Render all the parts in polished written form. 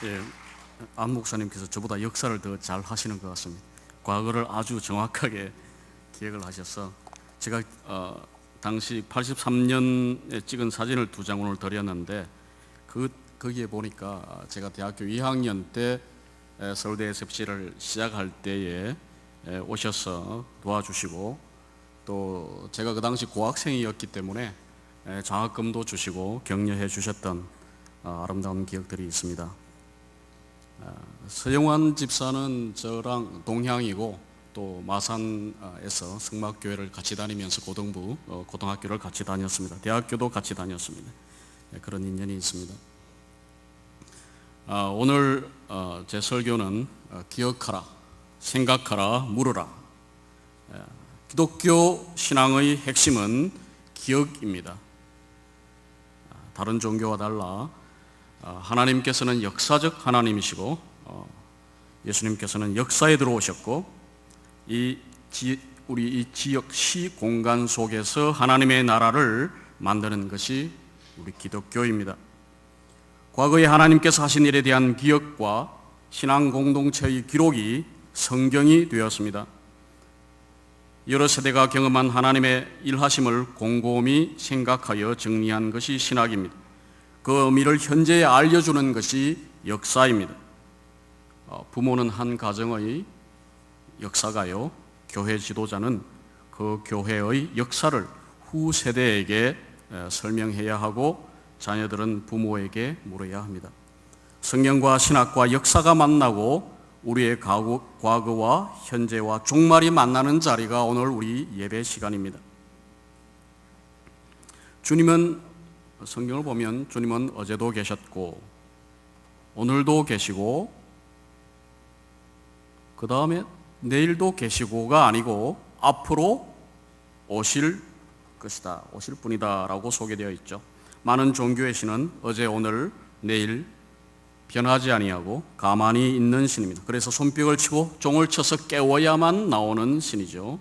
예, 안 목사님께서 저보다 역사를 더 잘 하시는 것 같습니다. 과거를 아주 정확하게 기억을 하셔서 제가 당시 83년에 찍은 사진을 두 장 오늘 드렸는데 거기에 보니까 제가 대학교 2학년 때 서울대 SFC를 시작할 때에 오셔서 도와주시고, 또 제가 그 당시 고학생이었기 때문에 장학금도 주시고 격려해 주셨던 아름다운 기억들이 있습니다. 서영환 집사는 저랑 동향이고, 또 마산에서 성막교회를 같이 다니면서 고등학교를 같이 다녔습니다. 대학교도 같이 다녔습니다. 그런 인연이 있습니다. 오늘 제 설교는 기억하라, 생각하라, 물으라. 기독교 신앙의 핵심은 기억입니다. 다른 종교와 달라 하나님께서는 역사적 하나님이시고, 예수님께서는 역사에 들어오셨고, 우리 이 지역 시 공간 속에서 하나님의 나라를 만드는 것이 우리 기독교입니다. 과거에 하나님께서 하신 일에 대한 기억과 신앙 공동체의 기록이 성경이 되었습니다. 여러 세대가 경험한 하나님의 일하심을 곰곰이 생각하여 정리한 것이 신학입니다. 그 의미를 현재에 알려주는 것이 역사입니다. 부모는 한 가정의 역사가요, 교회 지도자는 그 교회의 역사를 후 세대에게 설명해야 하고, 자녀들은 부모에게 물어야 합니다. 성경과 신학과 역사가 만나고 우리의 과거와 현재와 종말이 만나는 자리가 오늘 우리 예배 시간입니다. 성경을 보면 주님은 어제도 계셨고 오늘도 계시고 그 다음에 내일도 계시고가 아니고 앞으로 오실 것이다, 오실 분이다 라고 소개되어 있죠. 많은 종교의 신은 어제, 오늘, 내일 변하지 아니하고 가만히 있는 신입니다. 그래서 손뼉을 치고 종을 쳐서 깨워야만 나오는 신이죠.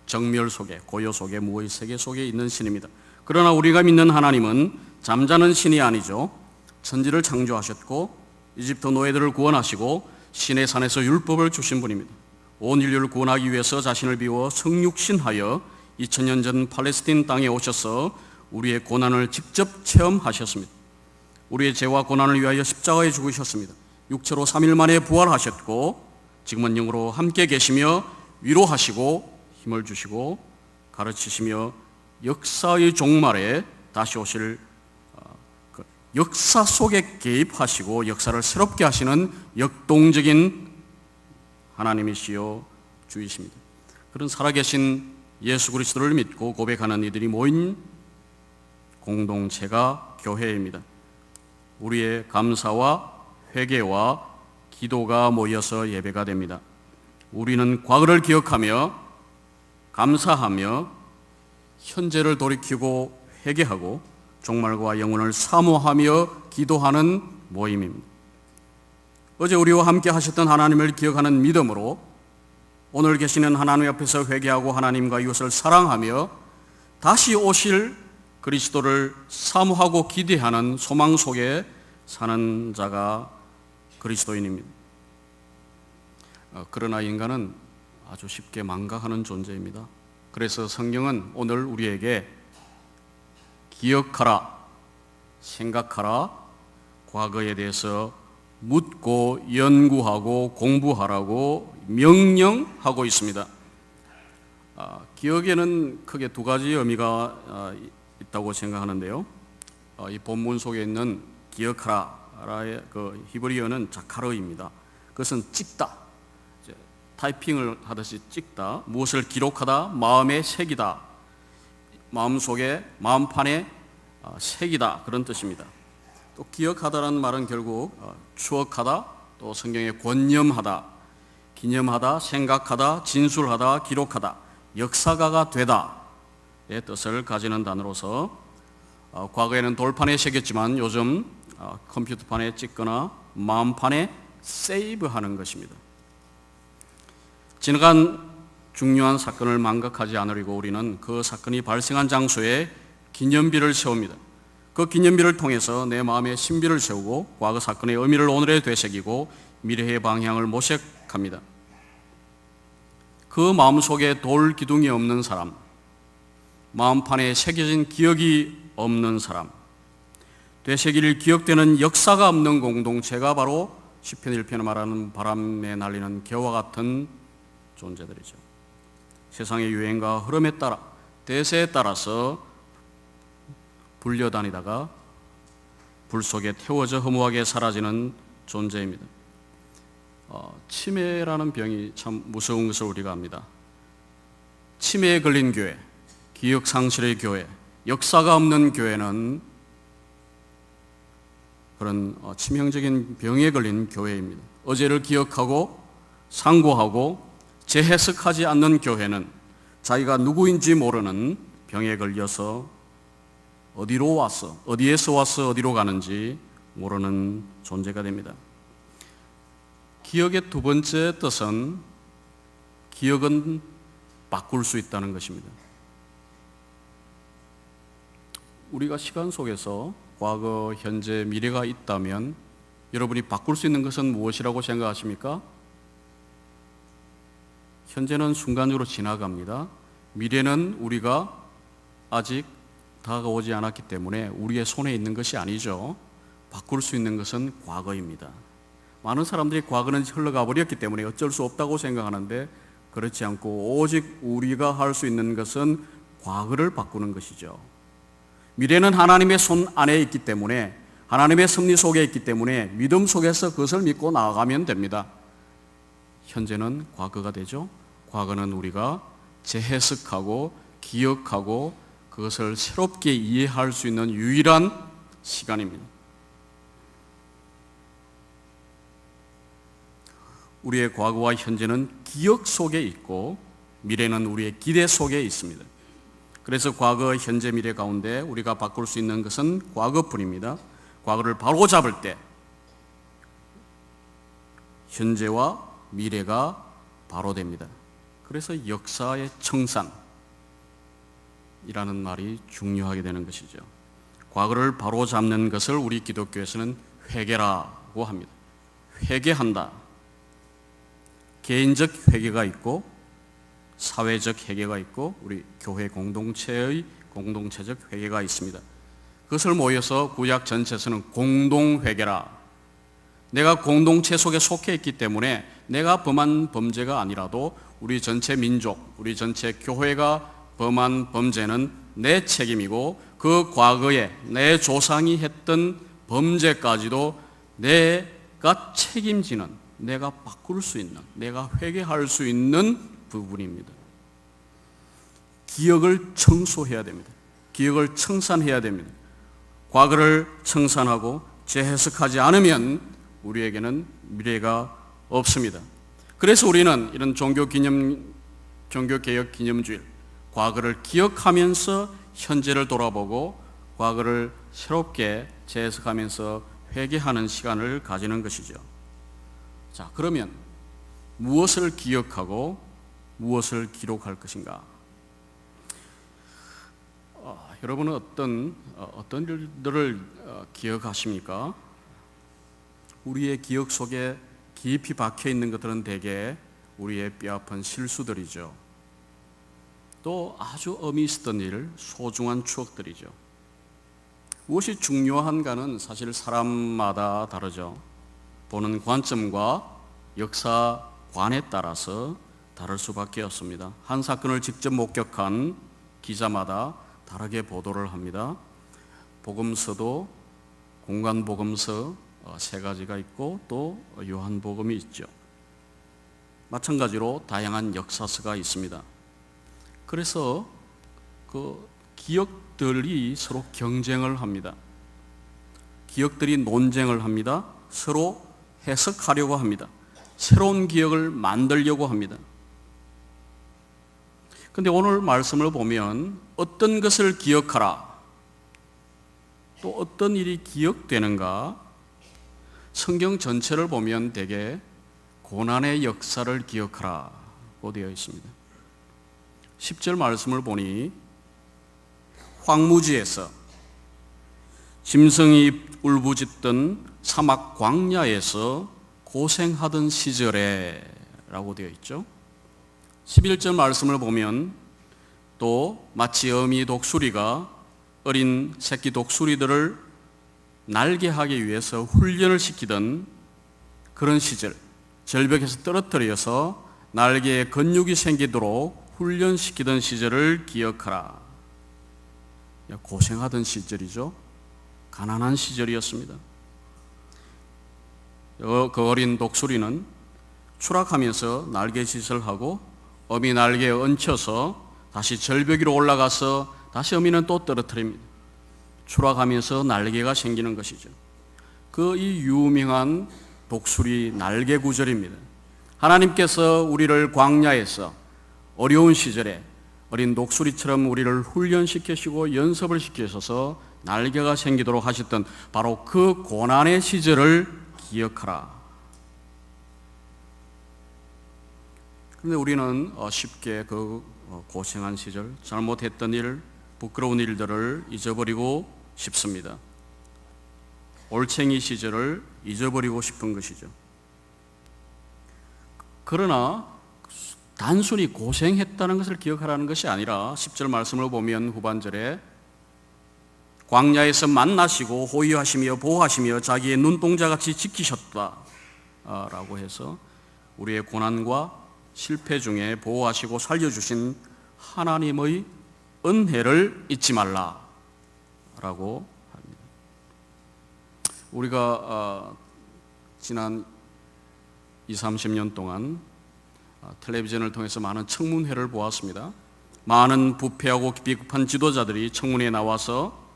정멸 속에, 고요 속에, 무의 세계 속에 있는 신입니다. 그러나 우리가 믿는 하나님은 잠자는 신이 아니죠. 천지를 창조하셨고 이집트 노예들을 구원하시고 신의 산에서 율법을 주신 분입니다. 온 인류를 구원하기 위해서 자신을 비워 성육신하여 2000년 전 팔레스틴 땅에 오셔서 우리의 고난을 직접 체험하셨습니다. 우리의 죄와 고난을 위하여 십자가에 죽으셨습니다. 육체로 3일 만에 부활하셨고 지금은 영으로 함께 계시며 위로하시고 힘을 주시고 가르치시며 역사의 종말에 다시 오실 역사 속에 개입하시고 역사를 새롭게 하시는 역동적인 하나님이시요 주이십니다. 그런 살아계신 예수 그리스도를 믿고 고백하는 이들이 모인 공동체가 교회입니다. 우리의 감사와 회개와 기도가 모여서 예배가 됩니다. 우리는 과거를 기억하며 감사하며 현재를 돌이키고 회개하고 종말과 영혼을 사모하며 기도하는 모임입니다. 어제 우리와 함께 하셨던 하나님을 기억하는 믿음으로 오늘 계시는 하나님 앞에서 회개하고 하나님과 이웃을 사랑하며 다시 오실 그리스도를 사모하고 기대하는 소망 속에 사는 자가 그리스도인입니다. 그러나 인간은 아주 쉽게 망각하는 존재입니다. 그래서 성경은 오늘 우리에게 기억하라, 생각하라, 과거에 대해서 묻고 연구하고 공부하라고 명령하고 있습니다. 기억에는 크게 두 가지 의미가 있다고 생각하는데요. 이 본문 속에 있는 기억하라의 그 히브리어는 자카르입니다. 그것은 찍다, 타이핑을 하듯이 찍다, 무엇을 기록하다, 마음에 새기다, 마음속에 마음판에 새기다, 그런 뜻입니다. 또 기억하다라는 말은 결국 추억하다, 또 성경에 권념하다, 기념하다, 생각하다, 진술하다, 기록하다, 역사가가 되다의 뜻을 가지는 단어로서 과거에는 돌판에 새겼지만 요즘 컴퓨터판에 찍거나 마음판에 세이브하는 것입니다. 지나간 중요한 사건을 망각하지 않으려고 우리는 그 사건이 발생한 장소에 기념비를 세웁니다. 그 기념비를 통해서 내 마음에 신비를 세우고 과거 사건의 의미를 오늘에 되새기고 미래의 방향을 모색합니다. 그 마음속에 돌 기둥이 없는 사람, 마음판에 새겨진 기억이 없는 사람, 되새길 기억되는 역사가 없는 공동체가 바로 시편 1편에 말하는 바람에 날리는 개와 같은 존재들이죠. 세상의 유행과 흐름에 따라, 대세에 따라서 불려다니다가 불 속에 태워져 허무하게 사라지는 존재입니다. 치매라는 병이 참 무서운 것을 우리가 압니다. 치매에 걸린 교회, 기억상실의 교회, 역사가 없는 교회는 그런 치명적인 병에 걸린 교회입니다. 어제를 기억하고 상고하고 재해석하지 않는 교회는 자기가 누구인지 모르는 병에 걸려서 어디로 왔어, 어디에서 와서 어디로 가는지 모르는 존재가 됩니다. 기억의 두 번째 뜻은 기억은 바꿀 수 있다는 것입니다. 우리가 시간 속에서 과거, 현재, 미래가 있다면 여러분이 바꿀 수 있는 것은 무엇이라고 생각하십니까? 현재는 순간적으로 지나갑니다. 미래는 우리가 아직 다가오지 않았기 때문에 우리의 손에 있는 것이 아니죠. 바꿀 수 있는 것은 과거입니다. 많은 사람들이 과거는 흘러가 버렸기 때문에 어쩔 수 없다고 생각하는데 그렇지 않고 오직 우리가 할 수 있는 것은 과거를 바꾸는 것이죠. 미래는 하나님의 손 안에 있기 때문에, 하나님의 섭리 속에 있기 때문에 믿음 속에서 그것을 믿고 나아가면 됩니다. 현재는 과거가 되죠. 과거는 우리가 재해석하고 기억하고 그것을 새롭게 이해할 수 있는 유일한 시간입니다. 우리의 과거와 현재는 기억 속에 있고 미래는 우리의 기대 속에 있습니다. 그래서 과거, 현재, 미래 가운데 우리가 바꿀 수 있는 것은 과거뿐입니다. 과거를 바로잡을 때 현재와 미래가 바로 됩니다. 그래서 역사의 청산이라는 말이 중요하게 되는 것이죠. 과거를 바로잡는 것을 우리 기독교에서는 회개라고 합니다. 회개한다. 개인적 회개가 있고 사회적 회개가 있고 우리 교회 공동체의 공동체적 회개가 있습니다. 그것을 모여서 구약 전체에서는 공동회개라. 내가 공동체 속에 속해 있기 때문에 내가 범한 범죄가 아니라도 우리 전체 민족, 우리 전체 교회가 범한 범죄는 내 책임이고 그 과거에 내 조상이 했던 범죄까지도 내가 책임지는, 내가 바꿀 수 있는, 내가 회개할 수 있는 부분입니다. 기억을 청소해야 됩니다. 기억을 청산해야 됩니다. 과거를 청산하고 재해석하지 않으면 우리에게는 미래가 없습니다. 그래서 우리는 이런 종교개혁 기념주일, 과거를 기억하면서 현재를 돌아보고 과거를 새롭게 재해석하면서 회개하는 시간을 가지는 것이죠. 자, 그러면 무엇을 기억하고 무엇을 기록할 것인가? 여러분은 어떤 일들을 기억하십니까? 우리의 기억 속에 깊이 박혀 있는 것들은 대개 우리의 뼈아픈 실수들이죠. 또 아주 의미 있었던 일, 소중한 추억들이죠. 무엇이 중요한가는 사실 사람마다 다르죠. 보는 관점과 역사관에 따라서 다를 수밖에 없습니다. 한 사건을 직접 목격한 기자마다 다르게 보도를 합니다. 복음서도 공간복음서 3가지가 있고 또 요한복음이 있죠. 마찬가지로 다양한 역사서가 있습니다. 그래서 그 기억들이 서로 경쟁을 합니다. 기억들이 논쟁을 합니다. 서로 해석하려고 합니다. 새로운 기억을 만들려고 합니다. 그런데 오늘 말씀을 보면 어떤 것을 기억하라, 또 어떤 일이 기억되는가, 성경 전체를 보면 대개 고난의 역사를 기억하라고 되어 있습니다. 10절 말씀을 보니 황무지에서 짐승이 울부짖던 사막 광야에서 고생하던 시절에 라고 되어 있죠. 11절 말씀을 보면 또 마치 어미 독수리가 어린 새끼 독수리들을 날개하기 위해서 훈련을 시키던 그런 시절, 절벽에서 떨어뜨려서 날개에 근육이 생기도록 훈련시키던 시절을 기억하라. 고생하던 시절이죠. 가난한 시절이었습니다. 그 어린 독수리는 추락하면서 날개짓을 하고 어미 날개에 얹혀서 다시 절벽 위로 올라가서 다시 어미는 또 떨어뜨립니다. 추락하면서 날개가 생기는 것이죠. 그 이 유명한 독수리 날개 구절입니다. 하나님께서 우리를 광야에서 어려운 시절에 어린 독수리처럼 우리를 훈련시키시고 연습을 시키셔서 날개가 생기도록 하셨던 바로 그 고난의 시절을 기억하라. 그런데 우리는 쉽게 그 고생한 시절, 잘못했던 일, 부끄러운 일들을 잊어버리고 싶습니다. 올챙이 시절을 잊어버리고 싶은 것이죠. 그러나 단순히 고생했다는 것을 기억하라는 것이 아니라 10절 말씀을 보면 후반절에 광야에서 만나시고 호위하시며 보호하시며 자기의 눈동자같이 지키셨다 라고 해서 우리의 고난과 실패 중에 보호하시고 살려주신 하나님의 은혜를 잊지 말라 라고 합니다. 우리가 지난 20-30년 동안 텔레비전을 통해서 많은 청문회를 보았습니다. 많은 부패하고 비겁한 지도자들이 청문회에 나와서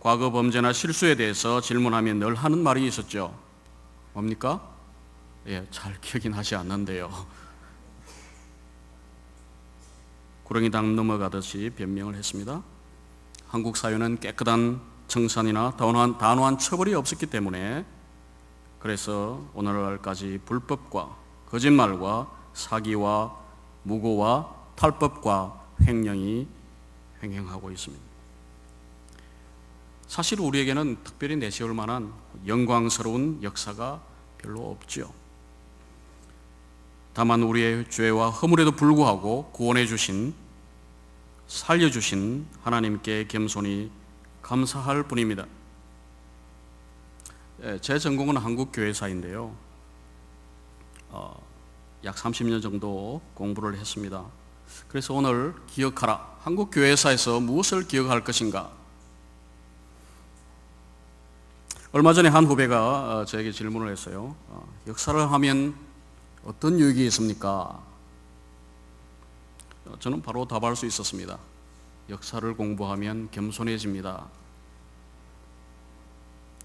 과거 범죄나 실수에 대해서 질문하면 늘 하는 말이 있었죠. 뭡니까? 잘 기억이 나지 않는데요. 구렁이 당 넘어가듯이 변명을 했습니다. 한국 사회는 깨끗한 청산이나 단호한 처벌이 없었기 때문에 그래서 오늘날까지 불법과 거짓말과 사기와 무고와 탈법과 횡령이 횡행하고 있습니다. 사실 우리에게는 특별히 내세울 만한 영광스러운 역사가 별로 없죠. 다만 우리의 죄와 허물에도 불구하고 구원해 주신, 살려주신 하나님께 겸손히 감사할 뿐입니다. 제 전공은 한국교회사인데요. 약 30년 정도 공부를 했습니다. 그래서 오늘 기억하라. 한국교회사에서 무엇을 기억할 것인가? 얼마 전에 한 후배가 저에게 질문을 했어요. 역사를 하면 어떤 유익이 있습니까? 저는 바로 답할 수 있었습니다. 역사를 공부하면 겸손해집니다.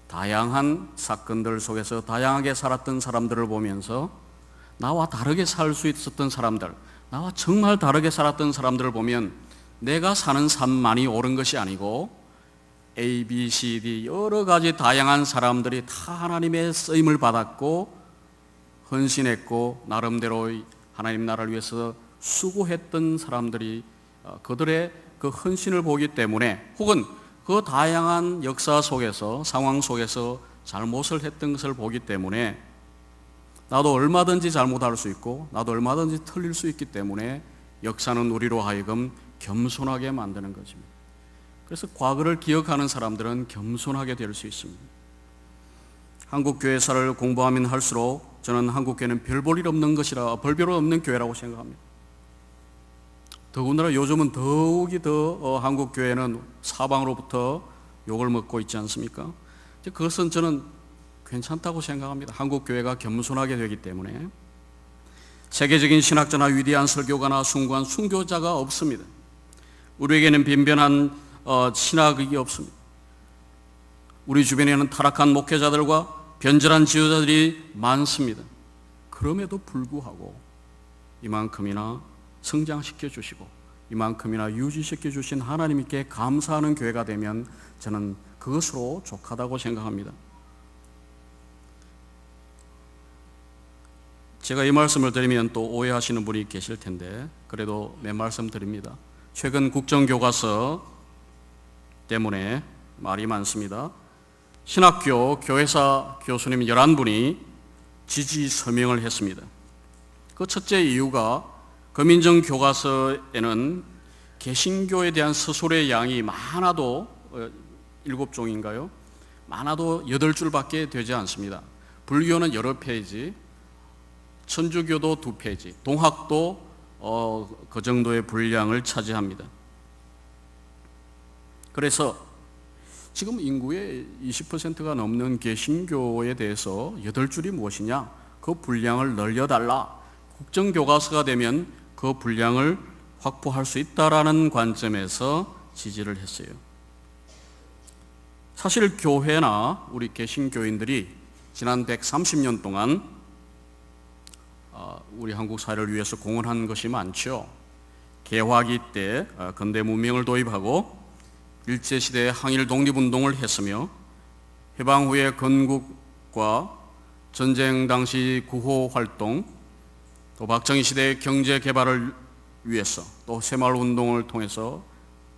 다양한 사건들 속에서 다양하게 살았던 사람들을 보면서 나와 다르게 살 수 있었던 사람들, 나와 정말 다르게 살았던 사람들을 보면 내가 사는 삶만이 옳은 것이 아니고 A, B, C, D 여러 가지 다양한 사람들이 다 하나님의 쓰임을 받았고 헌신했고 나름대로 하나님 나라를 위해서 수고했던 사람들이 그들의 그 헌신을 보기 때문에 혹은 그 다양한 역사 속에서 상황 속에서 잘못을 했던 것을 보기 때문에 나도 얼마든지 잘못할 수 있고 나도 얼마든지 틀릴 수 있기 때문에 역사는 우리로 하여금 겸손하게 만드는 것입니다. 그래서 과거를 기억하는 사람들은 겸손하게 될 수 있습니다. 한국교회사를 공부하면 할수록 저는 한국교회는 별 볼 일 없는 것이라 별별 없는 교회라고 생각합니다. 더군다나 요즘은 더욱이 더 한국교회는 사방으로부터 욕을 먹고 있지 않습니까? 그것은 저는 괜찮다고 생각합니다. 한국교회가 겸손하게 되기 때문에 세계적인 신학자나 위대한 설교가나 숭고한 순교자가 없습니다. 우리에게는 빈변한 신학이 없습니다. 우리 주변에는 타락한 목회자들과 변절한 지도자들이 많습니다. 그럼에도 불구하고 이만큼이나 성장시켜 주시고 이만큼이나 유지시켜 주신 하나님께 감사하는 교회가 되면 저는 그것으로 족하다고 생각합니다. 제가 이 말씀을 드리면 또 오해하시는 분이 계실 텐데 그래도 내 말씀 드립니다. 최근 국정교과서 때문에 말이 많습니다. 신학교 교회사 교수님 11분이 지지 서명을 했습니다. 그 첫째 이유가 금인정 교과서에는 개신교에 대한 서술의 양이 많아도 7종인가요? 많아도 8줄밖에 되지 않습니다. 불교는 여러 페이지, 천주교도 2페이지, 동학도 그 정도의 분량을 차지합니다. 그래서 지금 인구의 20%가 넘는 개신교에 대해서 8줄이 무엇이냐? 그 분량을 늘려달라. 국정교과서가 되면 그 분량을 확보할 수 있다라는 관점에서 지지를 했어요. 사실 교회나 우리 개신교인들이 지난 130년 동안 우리 한국 사회를 위해서 공헌한 것이 많죠. 개화기 때 근대 문명을 도입하고 일제시대에 항일 독립운동을 했으며 해방 후에 건국과 전쟁 당시 구호활동, 또 박정희 시대의 경제 개발을 위해서 또 새마을운동을 통해서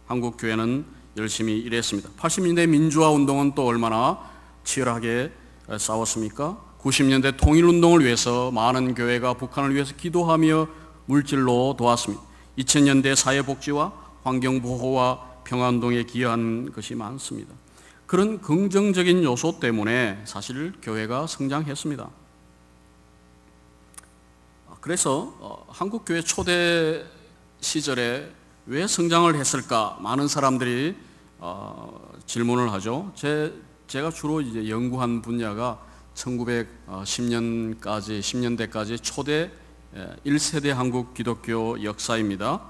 한국교회는 열심히 일했습니다. 80년대 민주화운동은 또 얼마나 치열하게 싸웠습니까? 90년대 통일운동을 위해서 많은 교회가 북한을 위해서 기도하며 물질로 도왔습니다. 2000년대 사회복지와 환경보호와 평화운동에 기여한 것이 많습니다. 그런 긍정적인 요소 때문에 사실 교회가 성장했습니다. 그래서 한국교회 초대 시절에 왜 성장을 했을까? 많은 사람들이 질문을 하죠. 제가 주로 이제 연구한 분야가 1910년대까지 초대 1세대 한국 기독교 역사입니다.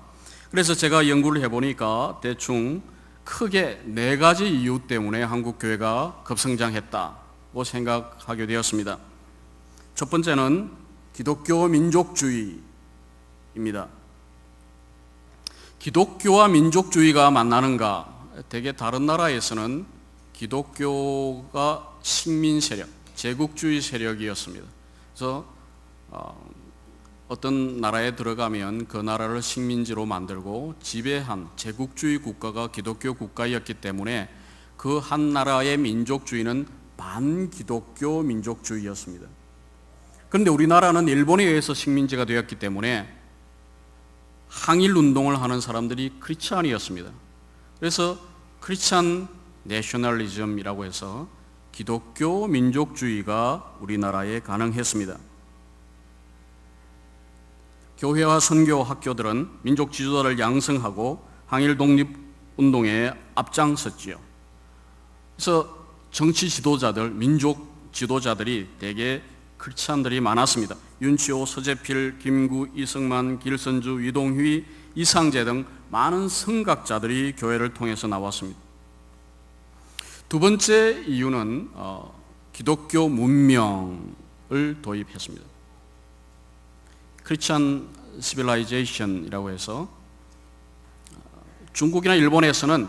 그래서 제가 연구를 해보니까 대충 크게 4가지 이유 때문에 한국교회가 급성장했다고 생각하게 되었습니다. 첫 번째는 기독교 민족주의입니다. 기독교와 민족주의가 만나는가? 대개 다른 나라에서는 기독교가 식민 세력, 제국주의 세력이었습니다. 그래서 어떤 나라에 들어가면 그 나라를 식민지로 만들고 지배한 제국주의 국가가 기독교 국가였기 때문에 그 한 나라의 민족주의는 반기독교 민족주의였습니다. 그런데 우리나라는 일본에 의해서 식민지가 되었기 때문에 항일 운동을 하는 사람들이 크리스찬이었습니다. 그래서 크리스찬 내셔널리즘이라고 해서 기독교 민족주의가 우리나라에 가능했습니다. 교회와 선교 학교들은 민족 지도자를 양성하고 항일 독립 운동에 앞장섰지요. 그래서 정치 지도자들, 민족 지도자들이 대개 크리스찬들이 많았습니다. 윤치호, 서재필, 김구, 이승만, 길선주, 위동휘, 이상재 등 많은 성각자들이 교회를 통해서 나왔습니다. 두 번째 이유는 기독교 문명을 도입했습니다. 크리스천 시빌라이제이션이라고 해서 중국이나 일본에서는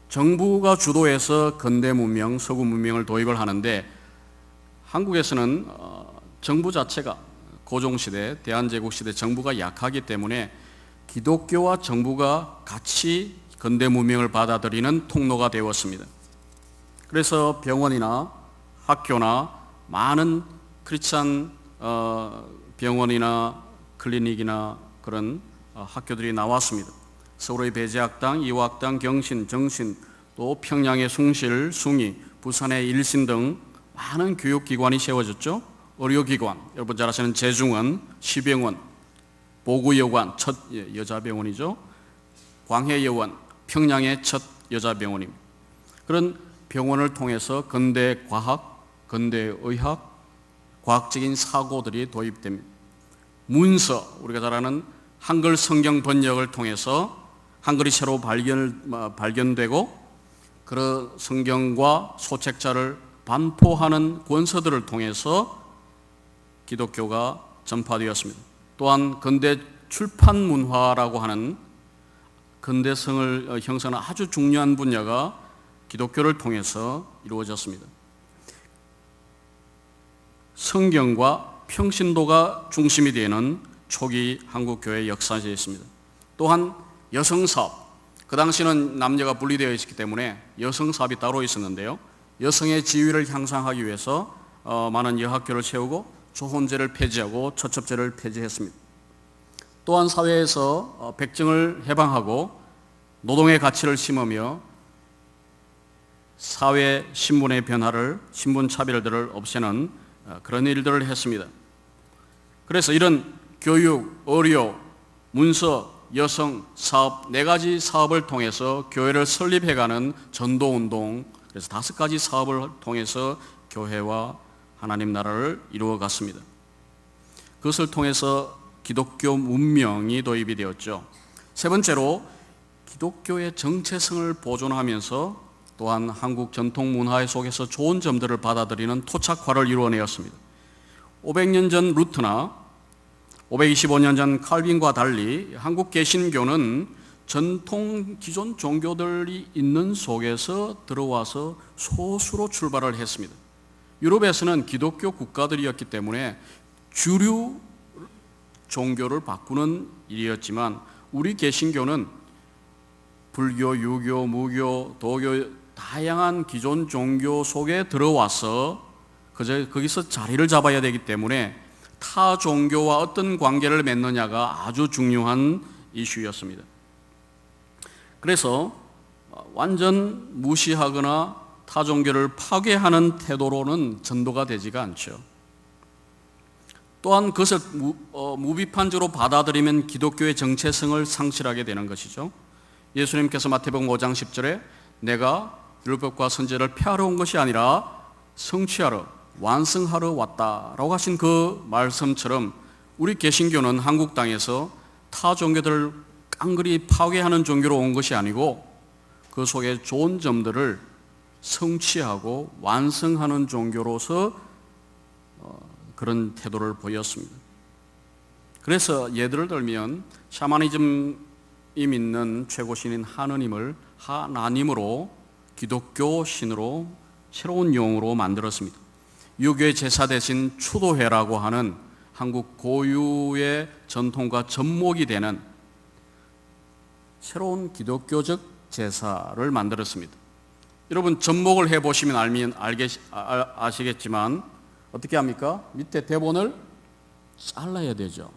정부가 주도해서 근대 문명, 서구 문명을 도입을 하는데 한국에서는 정부 자체가 고종시대, 대한제국시대 정부가 약하기 때문에 기독교와 정부가 같이 근대 문명을 받아들이는 통로가 되었습니다. 그래서 병원이나 학교나 많은 크리스찬 병원이나 클리닉이나 그런 학교들이 나왔습니다. 서울의 배재학당, 이화학당, 경신, 정신, 또 평양의 숭실, 숭이, 부산의 일신 등 많은 교육기관이 세워졌죠. 의료기관, 여러분 잘 아시는 제중원, 시병원, 보구여관, 첫 여자병원이죠. 광해여원, 평양의 첫 여자병원입니다. 그런 병원을 통해서 근대 과학, 근대 의학, 과학적인 사고들이 도입됩니다. 문서, 우리가 잘 아는 한글 성경 번역을 통해서 한글이 새로 발견되고 그 성경과 소책자를 반포하는 권서들을 통해서 기독교가 전파되었습니다. 또한 근대 출판 문화라고 하는 근대성을 형성하는 아주 중요한 분야가 기독교를 통해서 이루어졌습니다. 성경과 평신도가 중심이 되는 초기 한국교회 역사에 있습니다. 또한 여성사업, 그 당시는 남녀가 분리되어 있었기 때문에 여성 사업이 따로 있었는데요. 여성의 지위를 향상하기 위해서 많은 여학교를 세우고 조혼제를 폐지하고 처첩제를 폐지했습니다. 또한 사회에서 백정을 해방하고 노동의 가치를 심으며 사회 신분의 변화를, 신분 차별들을 없애는 그런 일들을 했습니다. 그래서 이런 교육, 의료, 문서, 여성, 사업 4가지 사업을 통해서 교회를 설립해가는 전도운동, 그래서 5가지 사업을 통해서 교회와 하나님 나라를 이루어갔습니다. 그것을 통해서 기독교 문명이 도입이 되었죠. 세 번째로 기독교의 정체성을 보존하면서 또한 한국 전통 문화 속에서 좋은 점들을 받아들이는 토착화를 이루어내었습니다. 500년 전 루트나 525년 전 칼빈과 달리 한국 개신교는 전통 기존 종교들이 있는 속에서 들어와서 소수로 출발을 했습니다. 유럽에서는 기독교 국가들이었기 때문에 주류 종교를 바꾸는 일이었지만 우리 개신교는 불교, 유교, 무교, 도교 다양한 기존 종교 속에 들어와서 거기서 자리를 잡아야 되기 때문에 타 종교와 어떤 관계를 맺느냐가 아주 중요한 이슈였습니다. 그래서 완전 무시하거나 타 종교를 파괴하는 태도로는 전도가 되지가 않죠. 또한 그것을 무비판적으로 받아들이면 기독교의 정체성을 상실하게 되는 것이죠. 예수님께서 마태복음 5장 10절에 내가 율법과 선지자를 폐하러 온 것이 아니라 성취하러, 완성하러 왔다라고 하신 그 말씀처럼 우리 개신교는 한국 땅에서 타 종교들을 깡그리 파괴하는 종교로 온 것이 아니고 그 속에 좋은 점들을 성취하고 완성하는 종교로서 그런 태도를 보였습니다. 그래서 예를 들면 샤머니즘이 믿는 최고신인 하느님을 하나님으로 기독교 신으로 새로운 용어로 만들었습니다. 유교의 제사 대신 추도회라고 하는 한국 고유의 전통과 접목이 되는 새로운 기독교적 제사를 만들었습니다. 여러분 접목을 해보시면 아시겠지만 어떻게 합니까? 밑에 대본을 잘라야 되죠.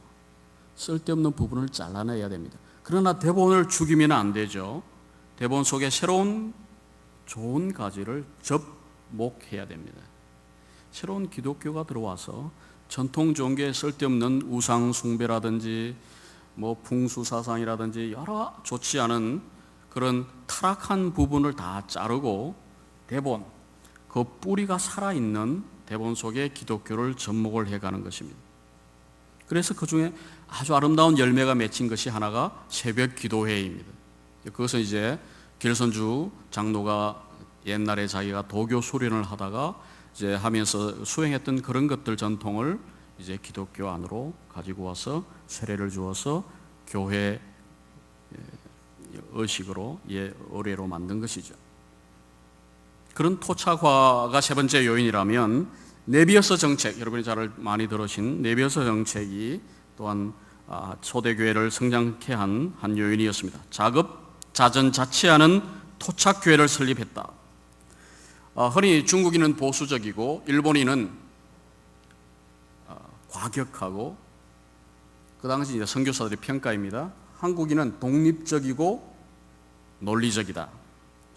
쓸데없는 부분을 잘라내야 됩니다. 그러나 대본을 죽이면 안 되죠. 대본 속에 새로운 좋은 가지를 접목해야 됩니다. 새로운 기독교가 들어와서 전통 종교에 쓸데없는 우상 숭배라든지 풍수 사상이라든지 여러 좋지 않은 그런 타락한 부분을 다 자르고 대본, 그 뿌리가 살아있는 대본 속에 기독교를 접목을 해가는 것입니다. 그래서 그 중에 아주 아름다운 열매가 맺힌 것이 하나가 새벽 기도회입니다. 그것은 이제 길선주 장로가 옛날에 자기가 도교 수련을 하다가 이제 하면서 수행했던 그런 것들 전통을 이제 기독교 안으로 가지고 와서 세례를 주어서 교회 의식으로 의례로 만든 것이죠. 그런 토착화가 세 번째 요인이라면 네비어서 정책, 여러분이 잘 많이 들으신 네비어서 정책이 또한 초대교회를 성장케 한 요인이었습니다. 자급자전자치하는 토착교회를 설립했다. 흔히 중국인은 보수적이고 일본인은 과격하고 그 당시 이제 선교사들의 평가입니다. 한국인은 독립적이고 논리적이다.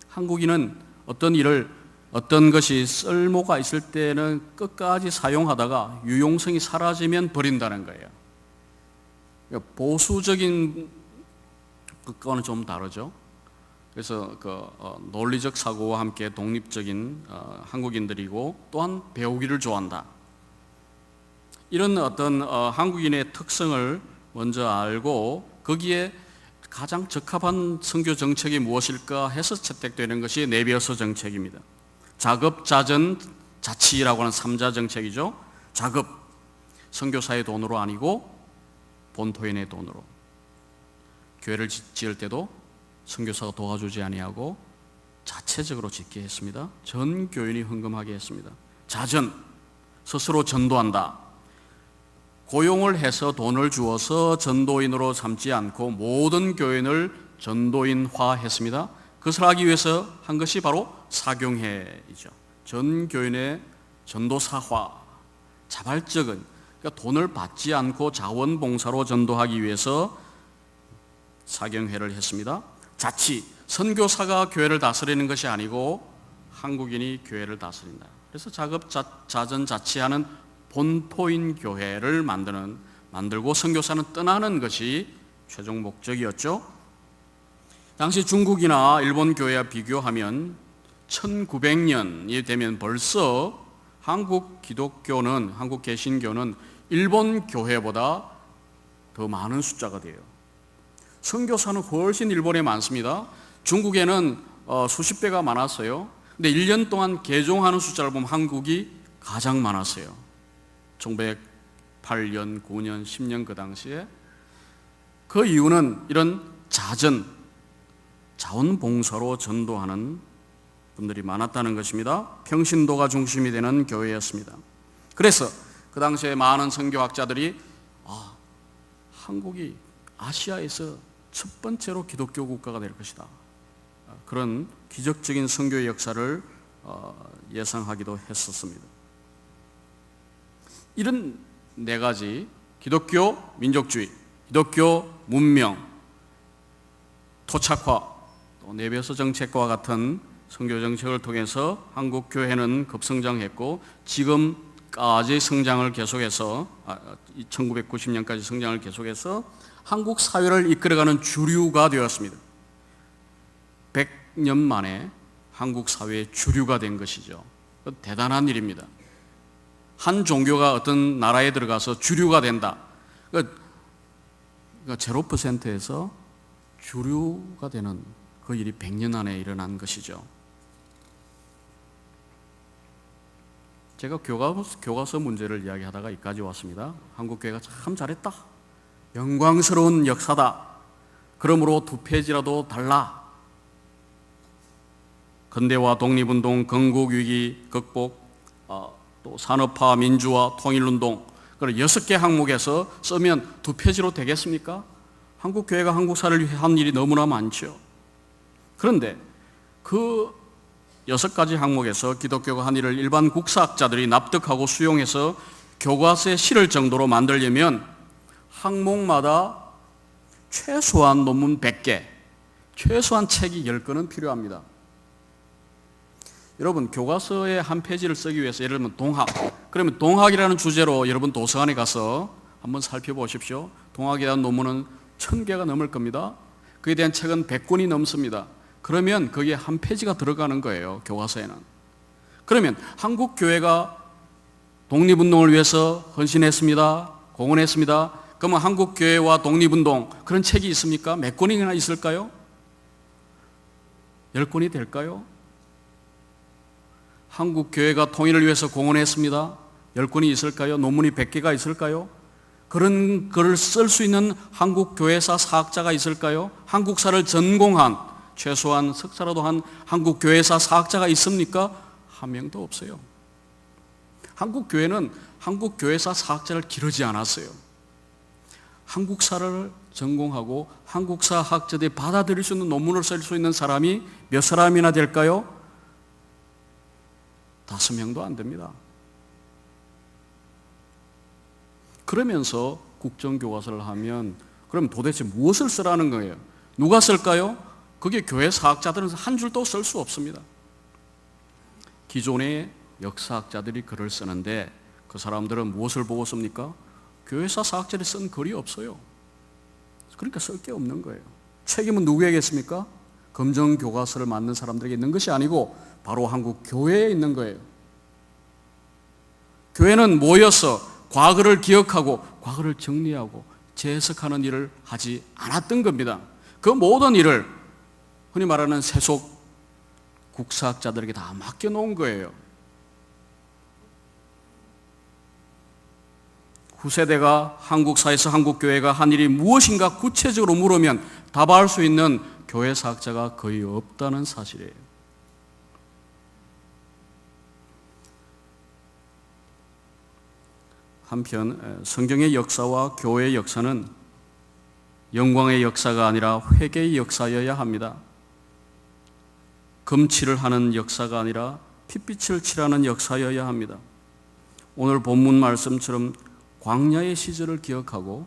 한국인은 어떤 것이 쓸모가 있을 때는 끝까지 사용하다가 유용성이 사라지면 버린다는 거예요. 보수적인 것과는 좀 다르죠. 그래서 논리적 사고와 함께 독립적인 한국인들이고 또한 배우기를 좋아한다. 이런 어떤 한국인의 특성을 먼저 알고 거기에 가장 적합한 선교 정책이 무엇일까 해서 채택되는 것이 네비어서 정책입니다. 자급자전자치라고 하는 3자 정책이죠. 자급, 선교사의 돈으로 아니고 본토인의 돈으로. 교회를 지을 때도 선교사가 도와주지 아니하고 자체적으로 짓게 했습니다. 전 교인이 헌금하게 했습니다. 자전, 스스로 전도한다. 고용을 해서 돈을 주어서 전도인으로 삼지 않고 모든 교인을 전도인화했습니다. 그것을 하기 위해서 한 것이 바로 사경회이죠. 전 교인의 전도사화, 자발적인, 그러니까 돈을 받지 않고 자원봉사로 전도하기 위해서 사경회를 했습니다. 자치, 선교사가 교회를 다스리는 것이 아니고 한국인이 교회를 다스린다. 그래서 자전자치하는 본토인 교회를 만들고 선교사는 떠나는 것이 최종 목적이었죠. 당시 중국이나 일본 교회와 비교하면 1900년이 되면 벌써 한국 개신교는 일본 교회보다 더 많은 숫자가 돼요. 선교사는 훨씬 일본에 많습니다. 중국에는 수십 배가 많았어요. 근데 1년 동안 개종하는 숫자를 보면 한국이 가장 많았어요. 1908년, 9년, 10년 그 당시에. 그 이유는 이런 자원봉사로 전도하는 분들이 많았다는 것입니다. 평신도가 중심이 되는 교회였습니다. 그래서 그 당시에 많은 선교학자들이 한국이 아시아에서 첫 번째로 기독교 국가가 될 것이다. 그런 기적적인 선교의 역사를 예상하기도 했었습니다. 이런 네 가지, 기독교 민족주의, 기독교 문명, 토착화, 또 내벼서 정책과 같은 선교 정책을 통해서 한국 교회는 급성장했고 지금까지 성장을 계속해서 1990년까지 성장을 계속해서 한국 사회를 이끌어가는 주류가 되었습니다. 100년 만에 한국 사회의 주류가 된 것이죠. 대단한 일입니다. 한 종교가 어떤 나라에 들어가서 주류가 된다. 그러니까 0%에서 주류가 되는 그 일이 100년 안에 일어난 것이죠. 제가 교과서 문제를 이야기하다가 여기까지 왔습니다. 한국교회가 참 잘했다. 영광스러운 역사다. 그러므로 2페이지라도 달라. 근대화, 독립운동, 건국위기 극복, 또 산업화, 민주화, 통일운동, 그런 6개 항목에서 쓰면 2페이지로 되겠습니까? 한국교회가 한국사를 위해 한 일이 너무나 많죠. 그런데 그 6가지 항목에서 기독교가 한 일을 일반 국사학자들이 납득하고 수용해서 교과서에 실을 정도로 만들려면 항목마다 최소한 논문 100개, 최소한 책이 10권은 필요합니다. 여러분, 교과서의 한 페이지를 쓰기 위해서 예를 들면 동학, 그러면 동학이라는 주제로 여러분 도서관에 가서 한번 살펴보십시오. 동학에 대한 논문은 1000개가 넘을 겁니다. 그에 대한 책은 100권이 넘습니다. 그러면 거기에 한 페이지가 들어가는 거예요, 교과서에는. 그러면 한국 교회가 독립운동을 위해서 헌신했습니다, 공헌했습니다. 그러면 한국 교회와 독립운동, 그런 책이 있습니까? 몇 권이나 있을까요? 10권이 될까요? 한국 교회가 통일을 위해서 공헌했습니다. 10권이 있을까요? 논문이 100개가 있을까요? 그런 글을 쓸 수 있는 한국 교회사 사학자가 있을까요? 한국사를 전공한, 최소한 석사라도 한 한국 교회사 사학자가 있습니까? 한 명도 없어요. 한국 교회는 한국 교회사 사학자를 기르지 않았어요. 한국사를 전공하고 한국사 학자들이 받아들일 수 있는 논문을 쓸 수 있는 사람이 몇 사람이나 될까요? 5명도 안 됩니다. 그러면서 국정교과서를 하면 그럼 도대체 무엇을 쓰라는 거예요? 누가 쓸까요? 그게 교회 사학자들은 한 줄도 쓸 수 없습니다. 기존의 역사학자들이 글을 쓰는데 그 사람들은 무엇을 보고 씁니까? 교회사 사학자들이 쓴 글이 없어요. 그러니까 쓸 게 없는 거예요. 책임은 누구에게있습니까? 검정교과서를 만든 사람들에게 있는 것이 아니고 바로 한국 교회에 있는 거예요. 교회는 모여서 과거를 기억하고 과거를 정리하고 재해석하는 일을 하지 않았던 겁니다. 그 모든 일을 흔히 말하는 세속 국사학자들에게 다 맡겨놓은 거예요. 후세대가 한국사에서 한국교회가 한 일이 무엇인가 구체적으로 물으면 답할 수 있는 교회 사학자가 거의 없다는 사실이에요. 한편 성경의 역사와 교회의 역사는 영광의 역사가 아니라 회개의 역사여야 합니다. 금칠을 하는 역사가 아니라 핏빛을 칠하는 역사여야 합니다. 오늘 본문 말씀처럼 광야의 시절을 기억하고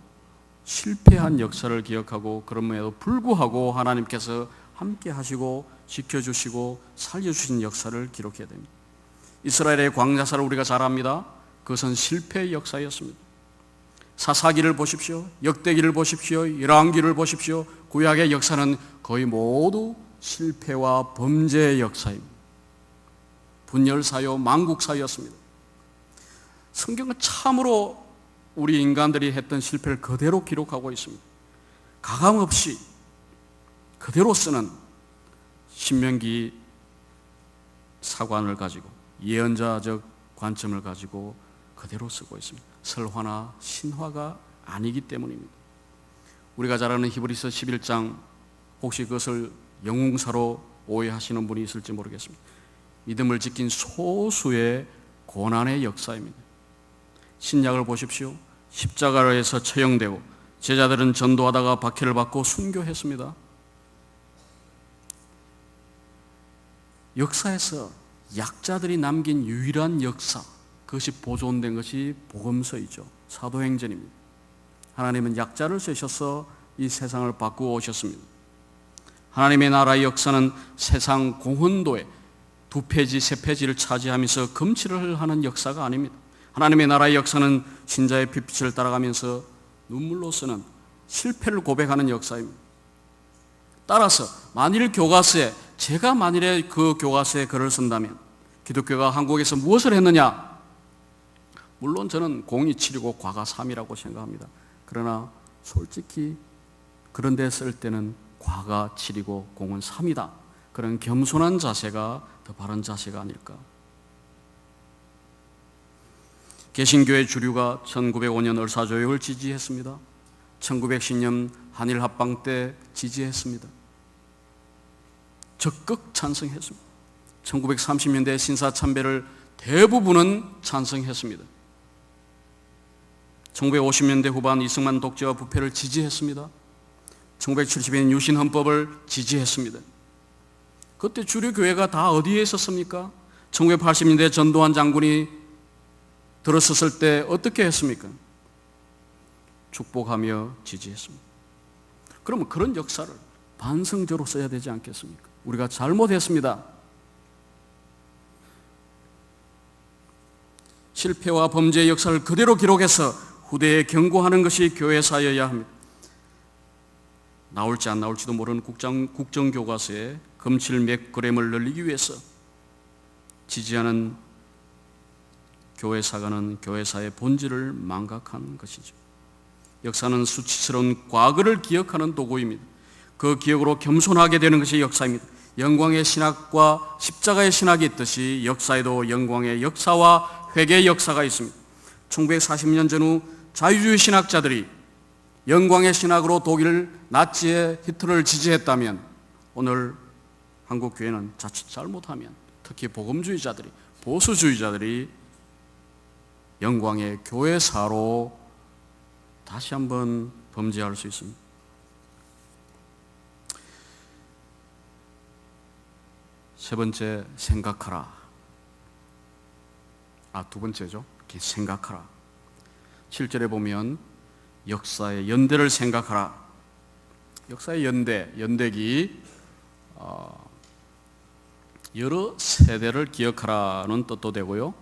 실패한 역사를 기억하고 그럼에도 불구하고 하나님께서 함께 하시고 지켜주시고 살려주신 역사를 기록해야 됩니다. 이스라엘의 광야사를 우리가 잘 압니다. 그것은 실패의 역사였습니다. 사사기를 보십시오. 역대기를 보십시오. 열왕기를 보십시오. 구약의 역사는 거의 모두 실패와 범죄의 역사입니다. 분열사요, 망국사였습니다. 성경은 참으로 우리 인간들이 했던 실패를 그대로 기록하고 있습니다. 가감없이 그대로 쓰는 신명기 사관을 가지고 예언자적 관점을 가지고 그대로 쓰고 있습니다. 설화나 신화가 아니기 때문입니다. 우리가 잘 아는 히브리서 11장, 혹시 그것을 영웅사로 오해하시는 분이 있을지 모르겠습니다. 믿음을 지킨 소수의 고난의 역사입니다. 신약을 보십시오. 십자가에서 처형되고 제자들은 전도하다가 박해를 받고 순교했습니다. 역사에서 약자들이 남긴 유일한 역사, 그것이 보존된 것이 복음서이죠. 사도행전입니다. 하나님은 약자를 쓰셔서 이 세상을 바꾸어 오셨습니다. 하나님의 나라의 역사는 세상 공헌도에 2페이지, 3페이지를 차지하면서 금칠을 하는 역사가 아닙니다. 하나님의 나라의 역사는 신자의 핏빛을 따라가면서 눈물로 쓰는 실패를 고백하는 역사입니다. 따라서 만일 교과서에, 제가 만일에 그 교과서에 글을 쓴다면 기독교가 한국에서 무엇을 했느냐? 물론 저는 공이 7이고 과가 3이라고 생각합니다. 그러나 솔직히 그런 데 쓸 때는 과가 7이고 공은 3이다. 그런 겸손한 자세가 더 바른 자세가 아닐까. 개신교의 주류가 1905년 을사조약을 지지했습니다. 1910년 한일 합방 때 지지했습니다. 적극 찬성했습니다. 1930년대 신사참배를 대부분은 찬성했습니다. 1950년대 후반 이승만 독재와 부패를 지지했습니다. 1970년 유신헌법을 지지했습니다. 그때 주류 교회가 다 어디에 있었습니까? 1980년대 전두환 장군이 들어섰을 때 어떻게 했습니까? 축복하며 지지했습니다. 그러면 그런 역사를 반성적으로 써야 되지 않겠습니까? 우리가 잘못했습니다. 실패와 범죄의 역사를 그대로 기록해서 후대에 경고하는 것이 교회사여야 합니다. 나올지 안 나올지도 모르는 국정교과서에 금칠 몇 그램을 늘리기 위해서 지지하는 교회사가는 교회사의 본질을 망각한 것이죠. 역사는 수치스러운 과거를 기억하는 도구입니다. 그 기억으로 겸손하게 되는 것이 역사입니다. 영광의 신학과 십자가의 신학이 있듯이 역사에도 영광의 역사와 회개의 역사가 있습니다. 1940년 전후 자유주의 신학자들이 영광의 신학으로 독일 나치의 히틀러를 지지했다면 오늘 한국 교회는 자칫 잘못하면 특히 복음주의자들이, 보수주의자들이 영광의 교회사로 다시 한번 범죄할 수 있습니다. 세 번째, 생각하라. 두 번째죠. 이렇게 생각하라. 7절에 보면 역사의 연대를 생각하라. 역사의 연대기 여러 세대를 기억하라는 뜻도 되고요.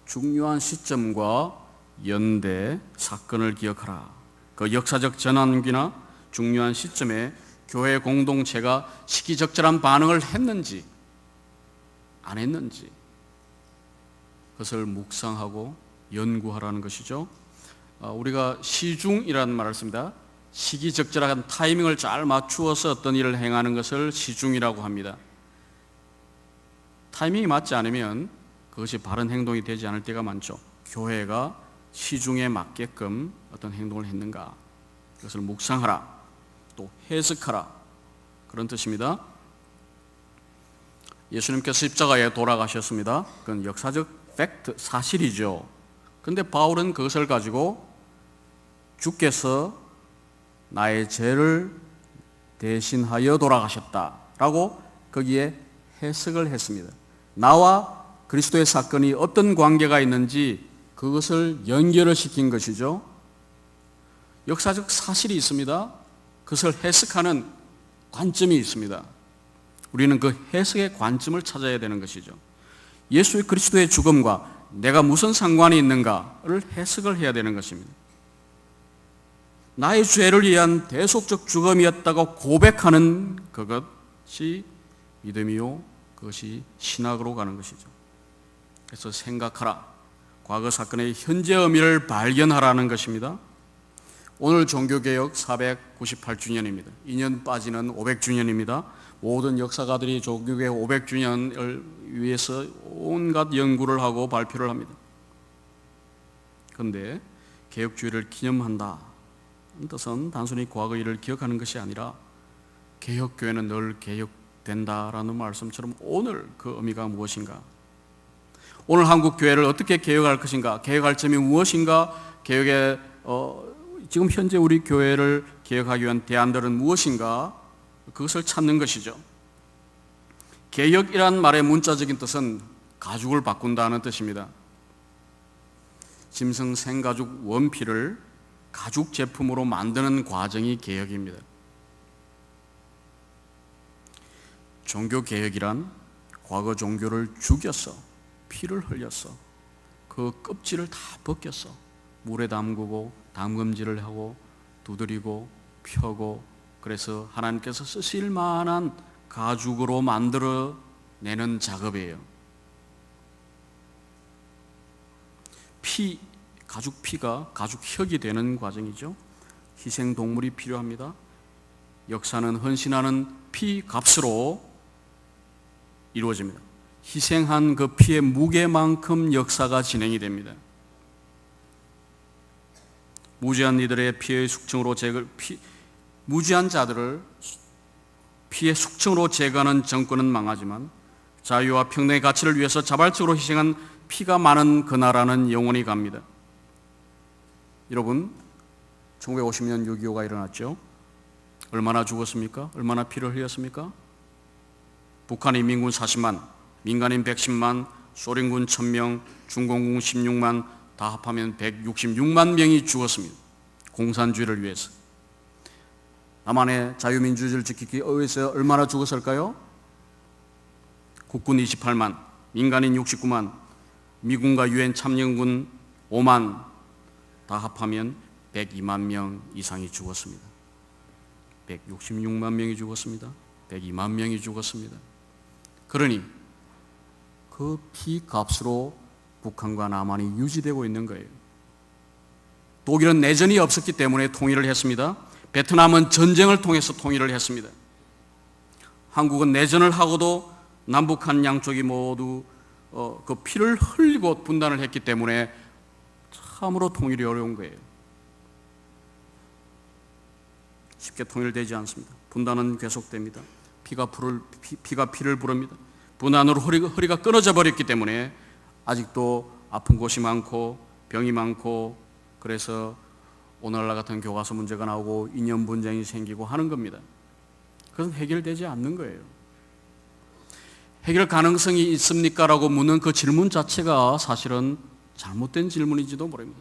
중요한 시점과 연대, 사건을 기억하라. 그 역사적 전환기나 중요한 시점에 교회 공동체가 시기적절한 반응을 했는지 안 했는지 그것을 묵상하고 연구하라는 것이죠. 우리가 시중이라는 말을 씁니다. 시기적절한 타이밍을 잘 맞추어서 어떤 일을 행하는 것을 시중이라고 합니다. 타이밍이 맞지 않으면 그것이 바른 행동이 되지 않을 때가 많죠. 교회가 시중에 맞게끔 어떤 행동을 했는가, 그것을 묵상하라, 또 해석하라, 그런 뜻입니다. 예수님께서 십자가에 돌아가셨습니다. 그건 역사적 팩트, 사실이죠. 그런데 바울은 그것을 가지고 주께서 나의 죄를 대신하여 돌아가셨다라고 거기에 해석을 했습니다. 나와 그리스도의 사건이 어떤 관계가 있는지 그것을 연결을 시킨 것이죠. 역사적 사실이 있습니다. 그것을 해석하는 관점이 있습니다. 우리는 그 해석의 관점을 찾아야 되는 것이죠. 예수의 그리스도의 죽음과 내가 무슨 상관이 있는가를 해석을 해야 되는 것입니다. 나의 죄를 위한 대속적 죽음이었다고 고백하는 그것이 믿음이요, 그것이 신학으로 가는 것이죠. 그래서 생각하라, 과거 사건의 현재 의미를 발견하라는 것입니다. 오늘 종교개혁 498주년입니다. 2년 빠지는 500주년입니다. 모든 역사가들이 종교개혁 500주년을 위해서 온갖 연구를 하고 발표를 합니다. 그런데 개혁주의를 기념한다는 뜻은 단순히 과거 일을 기억하는 것이 아니라 개혁교회는 늘 개혁된다라는 말씀처럼 오늘 그 의미가 무엇인가? 오늘 한국 교회를 어떻게 개혁할 것인가? 개혁할 점이 무엇인가? 개혁의 지금 현재 우리 교회를 개혁하기 위한 대안들은 무엇인가? 그것을 찾는 것이죠. 개혁이란 말의 문자적인 뜻은 가죽을 바꾼다는 뜻입니다. 짐승 생가죽 원피를 가죽 제품으로 만드는 과정이 개혁입니다. 종교개혁이란 과거 종교를 죽였어, 피를 흘렸어, 그 껍질을 다 벗겼어, 물에 담그고 담금질을 하고 두드리고 펴고, 그래서 하나님께서 쓰실 만한 가죽으로 만들어내는 작업이에요. 가죽 피가 가죽 혁이 되는 과정이죠. 희생 동물이 필요합니다. 역사는 헌신하는 피 값으로 이루어집니다. 희생한 그 피의 무게만큼 역사가 진행이 됩니다. 무죄한 이들의 피의 숙청으로 무죄한 자들을 피의 숙청으로 제거하는 정권은 망하지만 자유와 평등의 가치를 위해서 자발적으로 희생한 피가 많은 그 나라는 영원히 갑니다. 여러분, 1950년 6.25가 일어났죠. 얼마나 죽었습니까? 얼마나 피를 흘렸습니까? 북한 인민군 40만, 민간인 110만, 소련군 1000명, 중공군 16만, 다 합하면 166만 명이 죽었습니다. 공산주의를 위해서. 남한의 자유민주주의를 지키기 위해서 얼마나 죽었을까요? 국군 28만, 민간인 69만, 미군과 유엔 참여군 5만, 다 합하면 102만 명 이상이 죽었습니다. 166만 명이 죽었습니다. 102만 명이 죽었습니다. 그러니 그 피값으로 북한과 남한이 유지되고 있는 거예요. 독일은 내전이 없었기 때문에 통일을 했습니다. 베트남은 전쟁을 통해서 통일을 했습니다. 한국은 내전을 하고도 남북한 양쪽이 모두 그 피를 흘리고 분단을 했기 때문에 참으로 통일이 어려운 거예요. 쉽게 통일되지 않습니다. 분단은 계속됩니다. 피가 피를 부릅니다. 분단으로 허리가 끊어져 버렸기 때문에 아직도 아픈 곳이 많고 병이 많고, 그래서 오늘날 같은 교과서 문제가 나오고 이념 분쟁이 생기고 하는 겁니다. 그것은 해결되지 않는 거예요. 해결 가능성이 있습니까? 라고 묻는 그 질문 자체가 사실은 잘못된 질문인지도 모릅니다.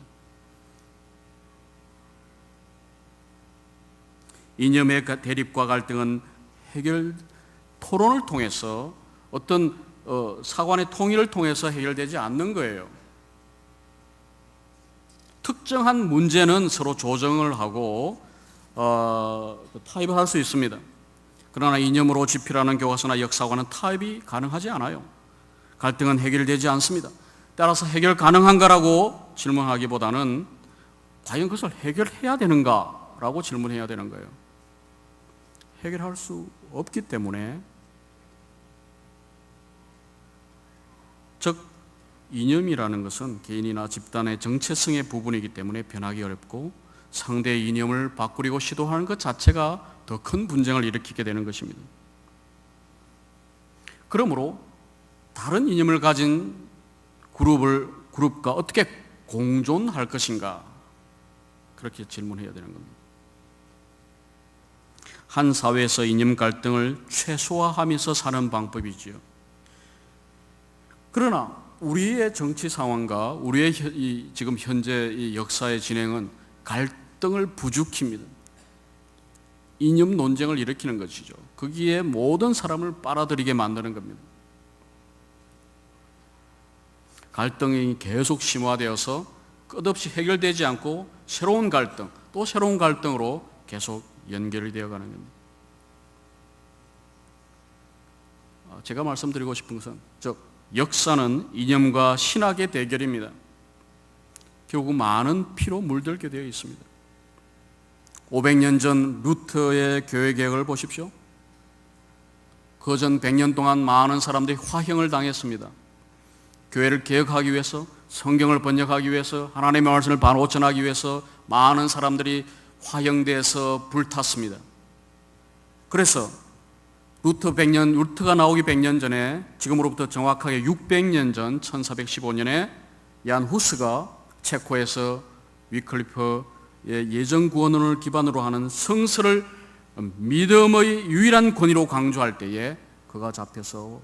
이념의 대립과 갈등은 토론을 통해서 어떤 사관의 통일을 통해서 해결되지 않는 거예요. 특정한 문제는 서로 조정을 하고 타협을 할 수 있습니다. 그러나 이념으로 집필하는 교과서나 역사과는 타협이 가능하지 않아요. 갈등은 해결되지 않습니다. 따라서 해결 가능한가라고 질문하기보다는 과연 그것을 해결해야 되는가라고 질문해야 되는 거예요. 해결할 수 없기 때문에, 즉 이념이라는 것은 개인이나 집단의 정체성의 부분이기 때문에 변하기 어렵고, 상대의 이념을 바꾸려고 시도하는 것 자체가 더 큰 분쟁을 일으키게 되는 것입니다. 그러므로 다른 이념을 가진 그룹과 어떻게 공존할 것인가, 그렇게 질문해야 되는 겁니다. 한 사회에서 이념 갈등을 최소화하면서 사는 방법이지요. 그러나 우리의 정치 상황과 우리의 지금 현재 이 역사의 진행은 갈등을 부추깁니다. 이념 논쟁을 일으키는 것이죠. 거기에 모든 사람을 빨아들이게 만드는 겁니다. 갈등이 계속 심화되어서 끝없이 해결되지 않고 새로운 갈등, 또 새로운 갈등으로 계속 연결이 되어가는 겁니다. 제가 말씀드리고 싶은 것은 즉 역사는 이념과 신학의 대결입니다. 결국 많은 피로 물들게 되어 있습니다. 500년 전 루터의 교회 개혁을 보십시오. 그 전 100년 동안 많은 사람들이 화형을 당했습니다. 교회를 개혁하기 위해서, 성경을 번역하기 위해서, 하나님의 말씀을 반오천하기 위해서 많은 사람들이 화형돼서 불탔습니다. 그래서 루터가 나오기 100년 전에, 지금으로부터 정확하게 600년 전 1415년에 얀 후스가 체코에서 위클리프의 예정 구원론을 기반으로 하는 성서를 믿음의 유일한 권위로 강조할 때에 그가 잡혀서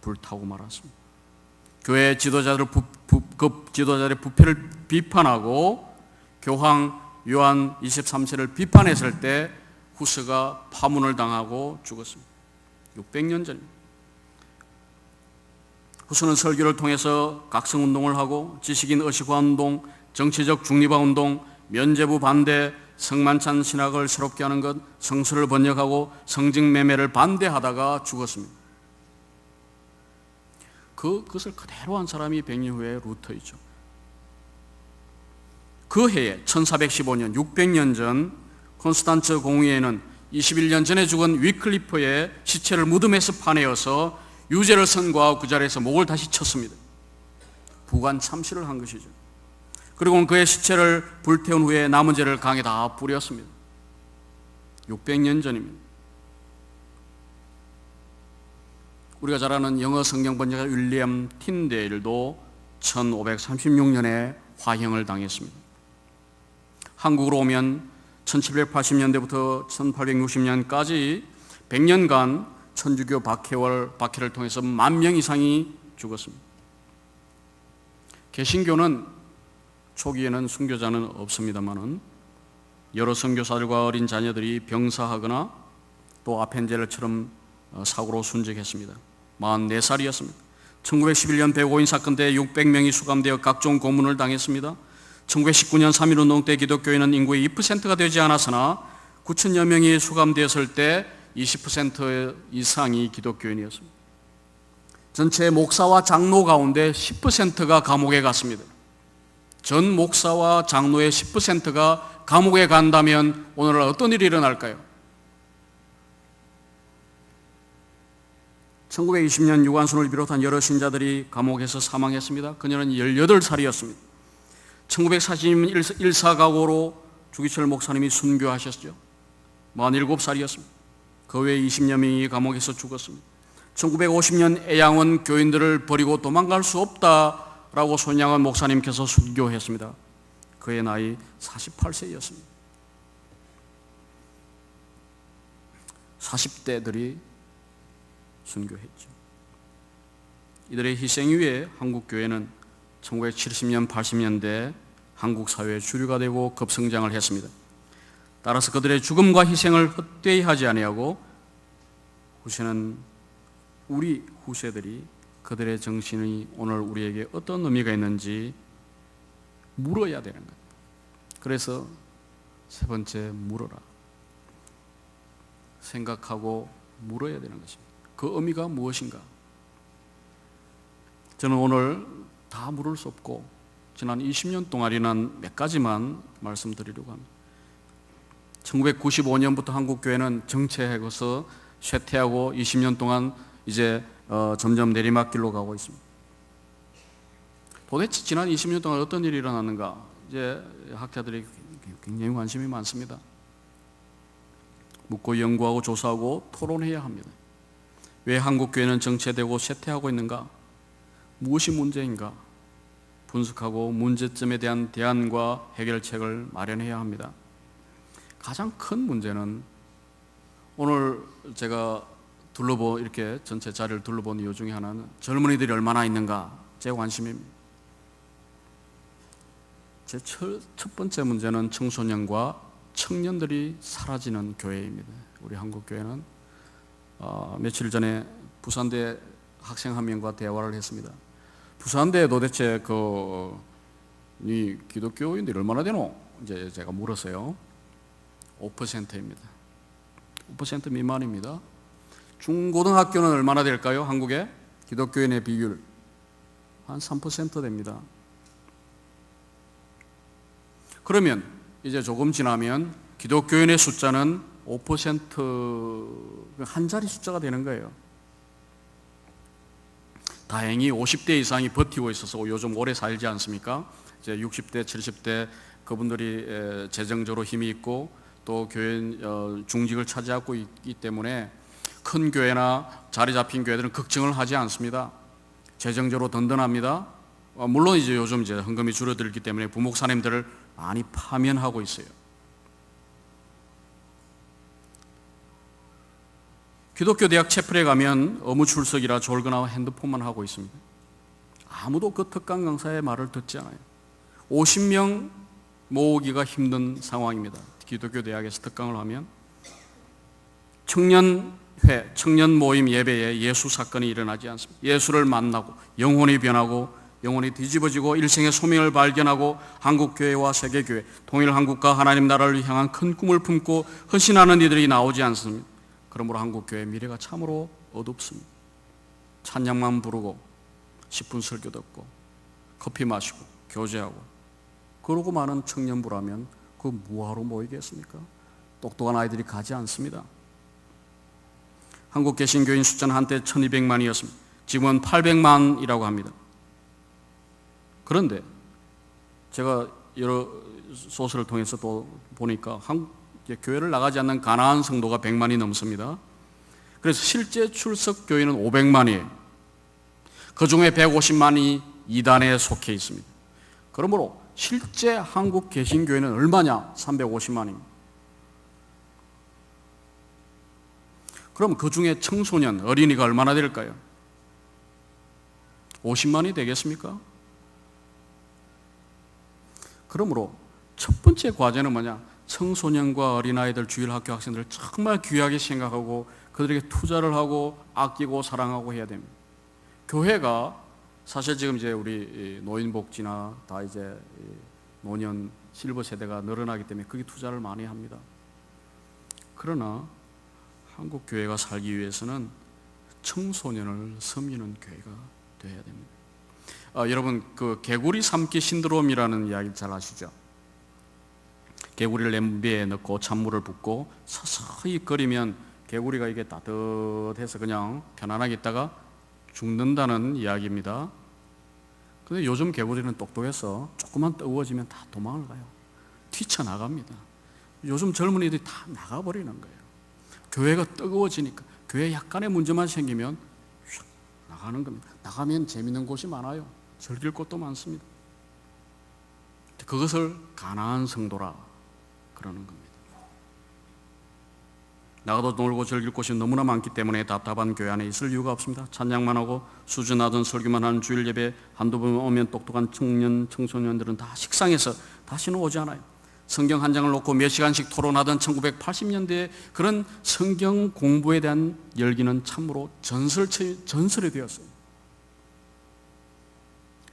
불타고 말았습니다. 교회 지도자들의 부패를 비판하고 교황 요한 23세를 비판했을 때 후스가 파문을 당하고 죽었습니다. 600년 전입니다. 후스는 설교를 통해서 각성운동을 하고 지식인 의식화운동, 정치적 중립화운동, 면죄부 반대, 성만찬 신학을 새롭게 하는 것, 성서를 번역하고 성직 매매를 반대하다가 죽었습니다. 그것을 그대로 한 사람이 100년 후에 루터이죠. 그 해에 1415년 600년 전 콘스탄츠 공의회는 21년 전에 죽은 위클리프의 시체를 무덤에서 파내어서 유죄를 선고하고 그 자리에서 목을 다시 쳤습니다. 부관 참시를 한 것이죠. 그리고 그의 시체를 불태운 후에 남은 죄를 강에 다 뿌렸습니다. 600년 전입니다. 우리가 잘 아는 영어 성경 번역가 윌리엄 틴데일도 1536년에 화형을 당했습니다. 한국으로 오면 1780년대부터 1860년까지 100년간 천주교 박해를 통해서 10,000명 이상이 죽었습니다. 개신교는 초기에는 순교자는 없습니다만은 여러 선교사들과 어린 자녀들이 병사하거나 또 아펜젤처럼 사고로 순직했습니다. 44살이었습니다. 1911년 백오인 사건 때 600명이 수감되어 각종 고문을 당했습니다. 1919년 3.1운동 때 기독교인은 인구의 2%가 되지 않았으나 9,000여 명이 수감되었을 때 20% 이상이 기독교인이었습니다. 전체 목사와 장로 가운데 10%가 감옥에 갔습니다. 전 목사와 장로의 10%가 감옥에 간다면 오늘 어떤 일이 일어날까요? 1920년 유관순을 비롯한 여러 신자들이 감옥에서 사망했습니다. 그녀는 18살이었습니다. 1940년 일사각오로 주기철 목사님이 순교하셨죠. 47살이었습니다. 그 외에 20여 명이 감옥에서 죽었습니다. 1950년 애양원 교인들을 버리고 도망갈 수 없다라고 손양원 목사님께서 순교했습니다. 그의 나이 48세였습니다. 40대들이 순교했죠. 이들의 희생 위에 한국교회는 1970년, 80년대 한국 사회의 주류가 되고 급성장을 했습니다. 따라서 그들의 죽음과 희생을 헛되이 하지 아니하고 후세는 우리 후세들이 그들의 정신이 오늘 우리에게 어떤 의미가 있는지 물어야 되는 거예요. 그래서 세 번째, 물어라. 생각하고 물어야 되는 것입니다. 그 의미가 무엇인가? 저는 오늘 다 물을 수 없고 지난 20년 동안이란 몇 가지만 말씀드리려고 합니다. 1995년부터 한국교회는 정체해서 쇠퇴하고 20년 동안 이제 점점 내리막길로 가고 있습니다. 도대체 지난 20년 동안 어떤 일이 일어났는가? 이제 학자들이 굉장히 관심이 많습니다. 묻고 연구하고 조사하고 토론해야 합니다. 왜 한국교회는 정체되고 쇠퇴하고 있는가? 무엇이 문제인가? 분석하고 문제점에 대한 대안과 해결책을 마련해야 합니다. 가장 큰 문제는 오늘 제가 이렇게 전체 자리를 둘러본 이유 중에 하나는 젊은이들이 얼마나 있는가 제 관심입니다. 제 첫 번째 문제는 청소년과 청년들이 사라지는 교회입니다. 우리 한국교회는 며칠 전에 부산대 학생 한 명과 대화를 했습니다. 부산대에 도대체 이 기독교인들이 얼마나 되노? 이제 제가 물었어요. 5%입니다. 5% 미만입니다. 중고등학교는 얼마나 될까요? 한국의 기독교인의 비율 한 3% 됩니다. 그러면 이제 조금 지나면 기독교인의 숫자는 5% 한 자리 숫자가 되는 거예요. 다행히 50대 이상이 버티고 있어서 요즘 오래 살지 않습니까? 이제 60대, 70대 그분들이 재정적으로 힘이 있고 또 교회 중직을 차지하고 있기 때문에 큰 교회나 자리 잡힌 교회들은 걱정을 하지 않습니다. 재정적으로 든든합니다. 물론 이제 요즘 이제 헌금이 줄어들기 때문에 부목사님들을 많이 파면하고 있어요. 기독교 대학 채플에 가면 업무 출석이라 졸거나 핸드폰만 하고 있습니다. 아무도 그 특강 강사의 말을 듣지 않아요. 50명 모으기가 힘든 상황입니다. 기독교 대학에서 특강을 하면 청년회, 청년 모임 예배에 예수 사건이 일어나지 않습니다. 예수를 만나고 영혼이 변하고 영혼이 뒤집어지고 일생의 소명을 발견하고 한국교회와 세계교회, 통일한국과 하나님 나라를 향한 큰 꿈을 품고 헌신하는 이들이 나오지 않습니다. 그러므로 한국교회의 미래가 참으로 어둡습니다. 찬양만 부르고 10분 설교 듣고 커피 마시고 교제하고 그러고 많은 청년부라면 그 뭐하러 모이겠습니까? 똑똑한 아이들이 가지 않습니다. 한국 개신교인 숫자는 한때 1200만이었습니다. 지금은 800만이라고 합니다. 그런데 제가 여러 소설을 통해서 또 보니까 교회를 나가지 않는 가나안 성도가 100만이 넘습니다. 그래서 실제 출석 교인은 500만이에요. 그 중에 150만이 이단에 속해 있습니다. 그러므로 실제 한국 개신교회는 얼마냐? 350만입니다. 그럼 그 중에 청소년, 어린이가 얼마나 될까요? 50만이 되겠습니까? 그러므로 첫 번째 과제는 뭐냐? 청소년과 어린아이들, 주일학교 학생들을 정말 귀하게 생각하고 그들에게 투자를 하고 아끼고 사랑하고 해야 됩니다. 교회가 사실 지금 이제 우리 노인복지나 다 이제 노년 실버 세대가 늘어나기 때문에 거기 투자를 많이 합니다. 그러나 한국 교회가 살기 위해서는 청소년을 섬기는 교회가 되어야 됩니다. 여러분 그 개구리 삼키 신드롬이라는 이야기 잘 아시죠? 개구리를 냄비에 넣고 찬물을 붓고 서서히 끓이면 개구리가 이게 따뜻해서 그냥 편안하게 있다가 죽는다는 이야기입니다. 그런데 요즘 개구리는 똑똑해서 조금만 뜨거워지면 다 도망을 가요. 뛰쳐나갑니다. 요즘 젊은이들이 다 나가버리는 거예요. 교회가 뜨거워지니까 교회에 약간의 문제만 생기면 슉 나가는 겁니다. 나가면 재밌는 곳이 많아요. 즐길 곳도 많습니다. 그것을 가나안 성도라 그러는 겁니다. 나가도 놀고 즐길 곳이 너무나 많기 때문에 답답한 교회 안에 있을 이유가 없습니다. 찬양만 하고 수준 낮은 설교만 하는 주일 예배 한두 번 오면 똑똑한 청소년들은 다 식상해서 다시는 오지 않아요. 성경 한 장을 놓고 몇 시간씩 토론하던 1980년대의 그런 성경 공부에 대한 열기는 참으로 전설이 되었어요.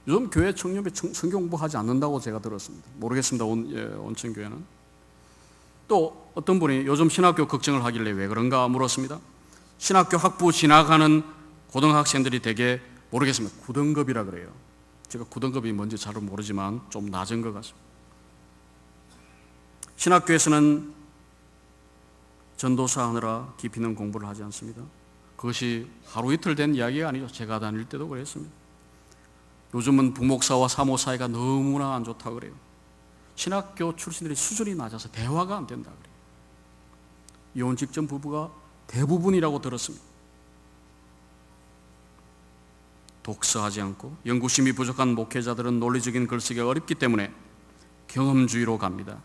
요즘 교회 청년들이 성경 공부하지 않는다고 제가 들었습니다. 모르겠습니다. 온천교회는. 또 어떤 분이 요즘 신학교 걱정을 하길래 왜 그런가 물었습니다. 신학교 학부 지나가는 고등학생들이 되게 모르겠습니다. 9등급이라 그래요. 제가 9등급이 뭔지 잘 모르지만 좀 낮은 것 같습니다. 신학교에서는 전도사 하느라 깊이 있는 공부를 하지 않습니다. 그것이 하루 이틀 된 이야기가 아니죠. 제가 다닐 때도 그랬습니다. 요즘은 부목사와 사모사이가 너무나 안 좋다고 그래요. 신학교 출신들이 수준이 낮아서 대화가 안 된다 그래요. 이혼 직전 부부가 대부분이라고 들었습니다. 독서하지 않고 연구심이 부족한 목회자들은 논리적인 글쓰기가 어렵기 때문에 경험주의로 갑니다.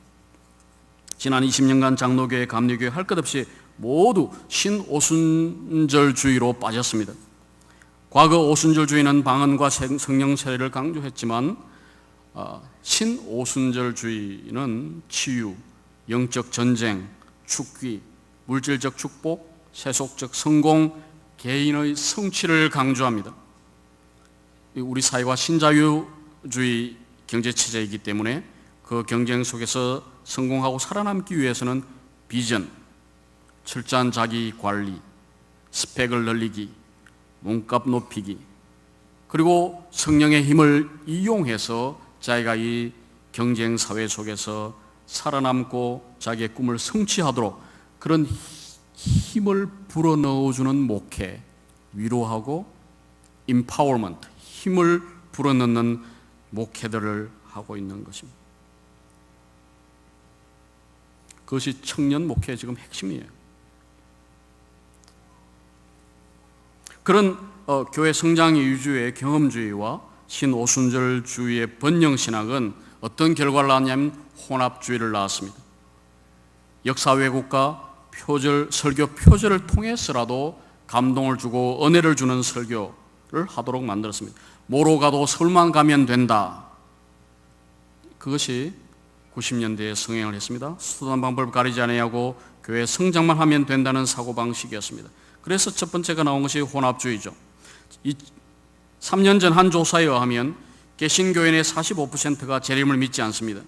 지난 20년간 장로교회, 감리교회 할 것 없이 모두 신오순절주의로 빠졌습니다. 과거 오순절주의는 방언과 성령 세례를 강조했지만 신오순절주의는 치유, 영적 전쟁, 축기, 물질적 축복, 세속적 성공, 개인의 성취를 강조합니다. 우리 사회가 신자유주의 경제체제이기 때문에 그 경쟁 속에서 성공하고 살아남기 위해서는 비전, 철저한 자기 관리, 스펙을 늘리기, 몸값 높이기, 그리고 성령의 힘을 이용해서 자기가 이 경쟁 사회 속에서 살아남고 자기의 꿈을 성취하도록 그런 힘을 불어넣어주는 목회, 위로하고 임파워먼트, 힘을 불어넣는 목회들을 하고 있는 것입니다. 그것이 청년 목회의 지금 핵심이에요. 그런 교회 성장 위주의 경험주의와 신오순절주의의 번영신학은 어떤 결과를 낳았냐면 혼합주의를 낳았습니다. 역사 왜곡과 설교 표절을 통해서라도 감동을 주고 은혜를 주는 설교를 하도록 만들었습니다. 뭐로 가도 서울만 가면 된다. 그것이 90년대에 성행을 했습니다. 수단 방법을 가리지 아니하고 교회 성장만 하면 된다는 사고방식이었습니다. 그래서 첫 번째가 나온 것이 혼합주의죠. 3년 전 한 조사에 의하면 개신교인의 45%가 재림을 믿지 않습니다.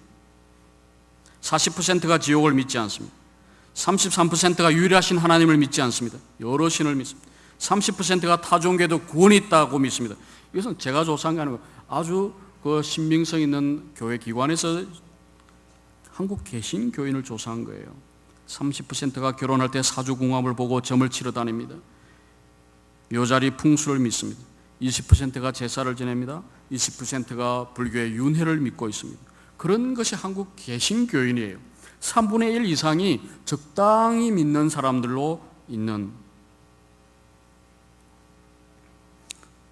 40%가 지옥을 믿지 않습니다. 33%가 유일하신 하나님을 믿지 않습니다. 여러 신을 믿습니다. 30%가 타종교에도 구원이 있다고 믿습니다. 이것은 제가 조사한 게 아니고 아주 그 신빙성 있는 교회 기관에서 한국 개신교인을 조사한 거예요. 30%가 결혼할 때 사주궁합을 보고 점을 치러 다닙니다. 묘자리 풍수를 믿습니다. 20%가 제사를 지냅니다. 20%가 불교의 윤회를 믿고 있습니다. 그런 것이 한국 개신교인이에요. 3분의 1 이상이 적당히 믿는 사람들로 있는.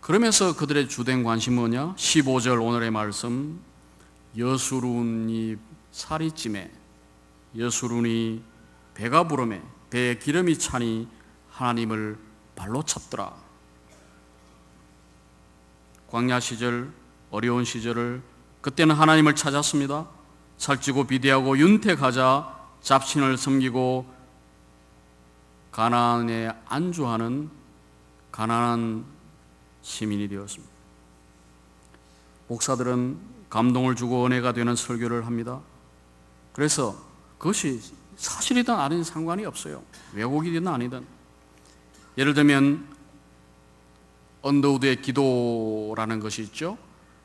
그러면서 그들의 주된 관심은 뭐냐? 15절 오늘의 말씀, 여수룬이 살이 찜해, 여수룬이 배가 부르매, 배에 기름이 차니 하나님을 발로 찼더라. 광야 시절, 어려운 시절을 그때는 하나님을 찾았습니다. 살찌고 비대하고 윤택하자 잡신을 섬기고 가나안에 안주하는 가난한 시민이 되었습니다. 목사들은 감동을 주고 은혜가 되는 설교를 합니다. 그래서 그것이 사실이든 아니든 상관이 없어요. 왜곡이든 아니든. 예를 들면 언더우드의 기도라는 것이 있죠.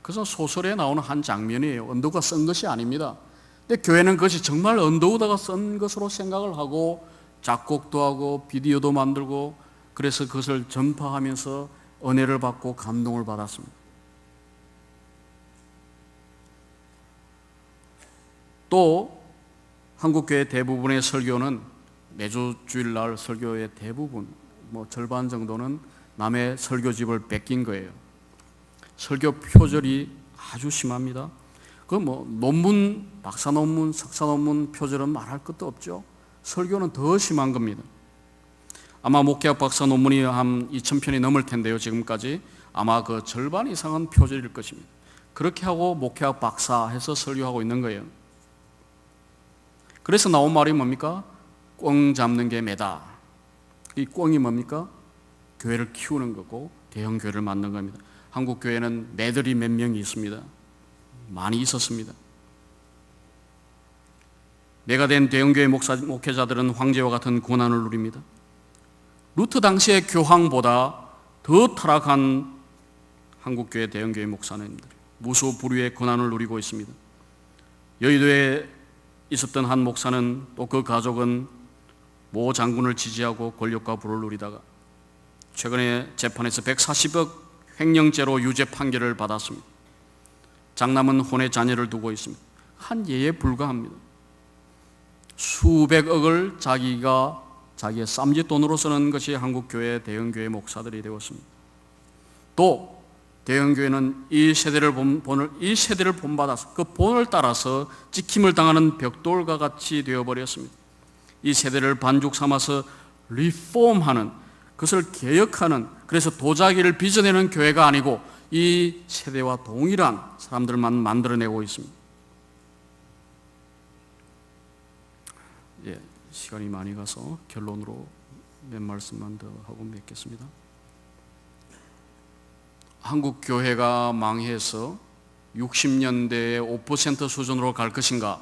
그것은 소설에 나오는 한 장면이에요. 언더우드가 쓴 것이 아닙니다. 근데 교회는 그것이 정말 언더우드가 쓴 것으로 생각을 하고 작곡도 하고 비디오도 만들고 그래서 그것을 전파하면서 은혜를 받고 감동을 받았습니다. 또 한국교회 대부분의 설교는 매주 주일날 설교의 대부분 절반 정도는 남의 설교집을 뺏긴 거예요. 설교 표절이 아주 심합니다. 그 논문, 박사 논문, 석사 논문 표절은 말할 것도 없죠. 설교는 더 심한 겁니다. 아마 목회학 박사 논문이 한 2,000편이 넘을 텐데요. 지금까지 아마 그 절반 이상은 표절일 것입니다. 그렇게 하고 목회학 박사 해서 설교하고 있는 거예요. 그래서 나온 말이 뭡니까? 꿩 잡는 게 매다. 이 꿩이 뭡니까? 교회를 키우는 거고 대형 교회를 만든 겁니다. 한국 교회는 매들이 몇 명이 있습니다. 많이 있었습니다. 매가 된 대형 교회 목회자들은 황제와 같은 고난을 누립니다. 루트 당시의 교황보다 더 타락한 한국 교회 대형 교회 목사님들 무소불위의 고난을 누리고 있습니다. 여의도에 있었던 한 목사는 또 그 가족은 모 장군을 지지하고 권력과 부를 누리다가 최근에 재판에서 140억 횡령죄로 유죄 판결을 받았습니다. 장남은 혼의 자녀를 두고 있습니다. 한 예에 불과합니다. 수백억을 자기의 쌈짓돈으로 쓰는 것이 한국교회 대형교회 목사들이 되었습니다. 또 대형교회는 이 세대를 본받아서 그 본을 따라서 찍힘을 당하는 벽돌과 같이 되어버렸습니다. 이 세대를 반죽 삼아서 리폼하는, 그것을 개혁하는, 그래서 도자기를 빚어내는 교회가 아니고 이 세대와 동일한 사람들만 만들어내고 있습니다. 시간이 많이 가서 결론으로 몇 말씀만 더 하고 맺겠습니다. 한국 교회가 망해서 60년대의 5% 수준으로 갈 것인가?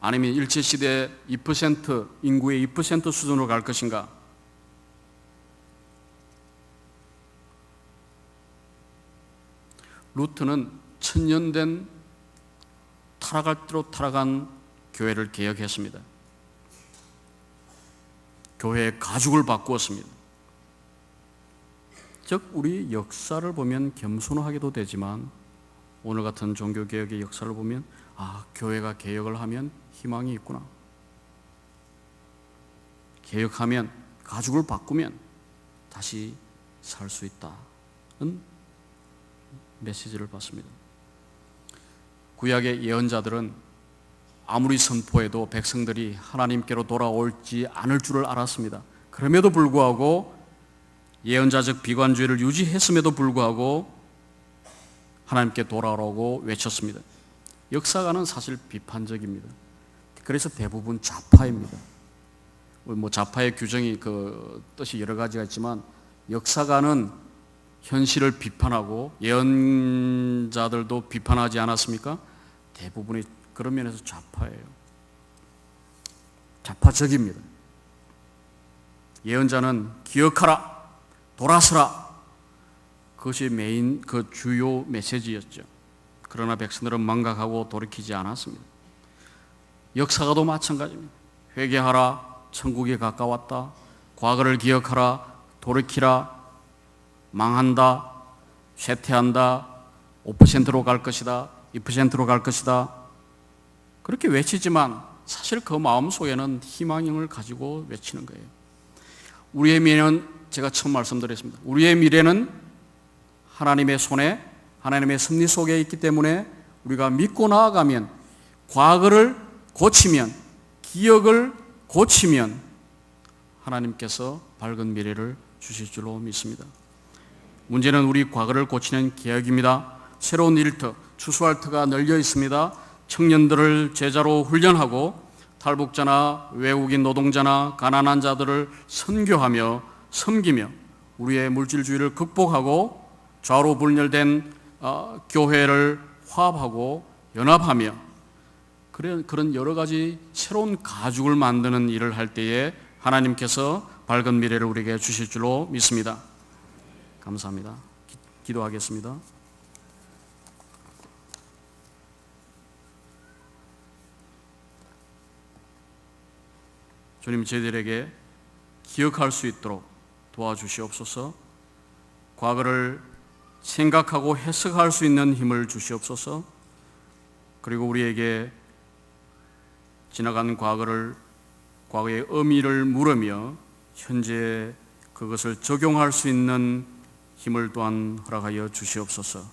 아니면 일제시대 2%, 인구의 2% 수준으로 갈 것인가? 루트는 천년된 타락할 대로 타락한 교회를 개혁했습니다. 교회의 가죽을 바꾸었습니다. 즉 우리 역사를 보면 겸손하게도 되지만 오늘 같은 종교개혁의 역사를 보면 교회가 개혁을 하면 희망이 있구나. 개혁하면, 가죽을 바꾸면 다시 살 수 있다는 메시지를 받습니다. 구약의 예언자들은 아무리 선포해도 백성들이 하나님께로 돌아올지 않을 줄을 알았습니다. 그럼에도 불구하고 예언자적 비관주의를 유지했음에도 불구하고 하나님께 돌아오라고 외쳤습니다. 역사가는 사실 비판적입니다. 그래서 대부분 좌파입니다. 좌파의 규정이 뜻이 여러 가지가 있지만 역사가는 현실을 비판하고 예언자들도 비판하지 않았습니까? 대부분이 그런 면에서 좌파예요. 좌파적입니다. 예언자는 기억하라, 돌아서라, 그것이 주요 메시지였죠. 그러나 백성들은 망각하고 돌이키지 않았습니다. 역사가도 마찬가지입니다. 회개하라, 천국이 가까웠다, 과거를 기억하라, 돌이키라, 망한다, 쇠퇴한다, 5%로 갈 것이다, 2%로 갈 것이다, 그렇게 외치지만 사실 그 마음속에는 희망을 가지고 외치는 거예요. 우리의 미래는, 제가 처음 말씀드렸습니다, 우리의 미래는 하나님의 손에, 하나님의 섭리 속에 있기 때문에 우리가 믿고 나아가면, 과거를 고치면, 기억을 고치면 하나님께서 밝은 미래를 주실 줄로 믿습니다. 문제는 우리 과거를 고치는 개혁입니다. 새로운 일터, 추수할터가 널려 있습니다. 청년들을 제자로 훈련하고 탈북자나 외국인 노동자나 가난한 자들을 선교하며 섬기며 우리의 물질주의를 극복하고 좌로 분열된 교회를 화합하고 연합하며 그런 여러 가지 새로운 가죽을 만드는 일을 할 때에 하나님께서 밝은 미래를 우리에게 주실 줄로 믿습니다. 감사합니다. 기도하겠습니다. 주님, 저희들에게 기억할 수 있도록 도와주시옵소서. 과거를 생각하고 해석할 수 있는 힘을 주시옵소서. 그리고 우리에게 지나간 과거의 의미를 물으며 현재 그것을 적용할 수 있는 힘을 또한 허락하여 주시옵소서.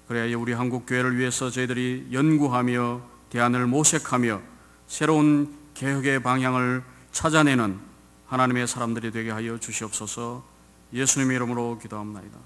그래야 우리 한국교회를 위해서 저희들이 연구하며 대안을 모색하며 새로운 개혁의 방향을 찾아내는 하나님의 사람들이 되게 하여 주시옵소서. 예수님의 이름으로 기도합니다.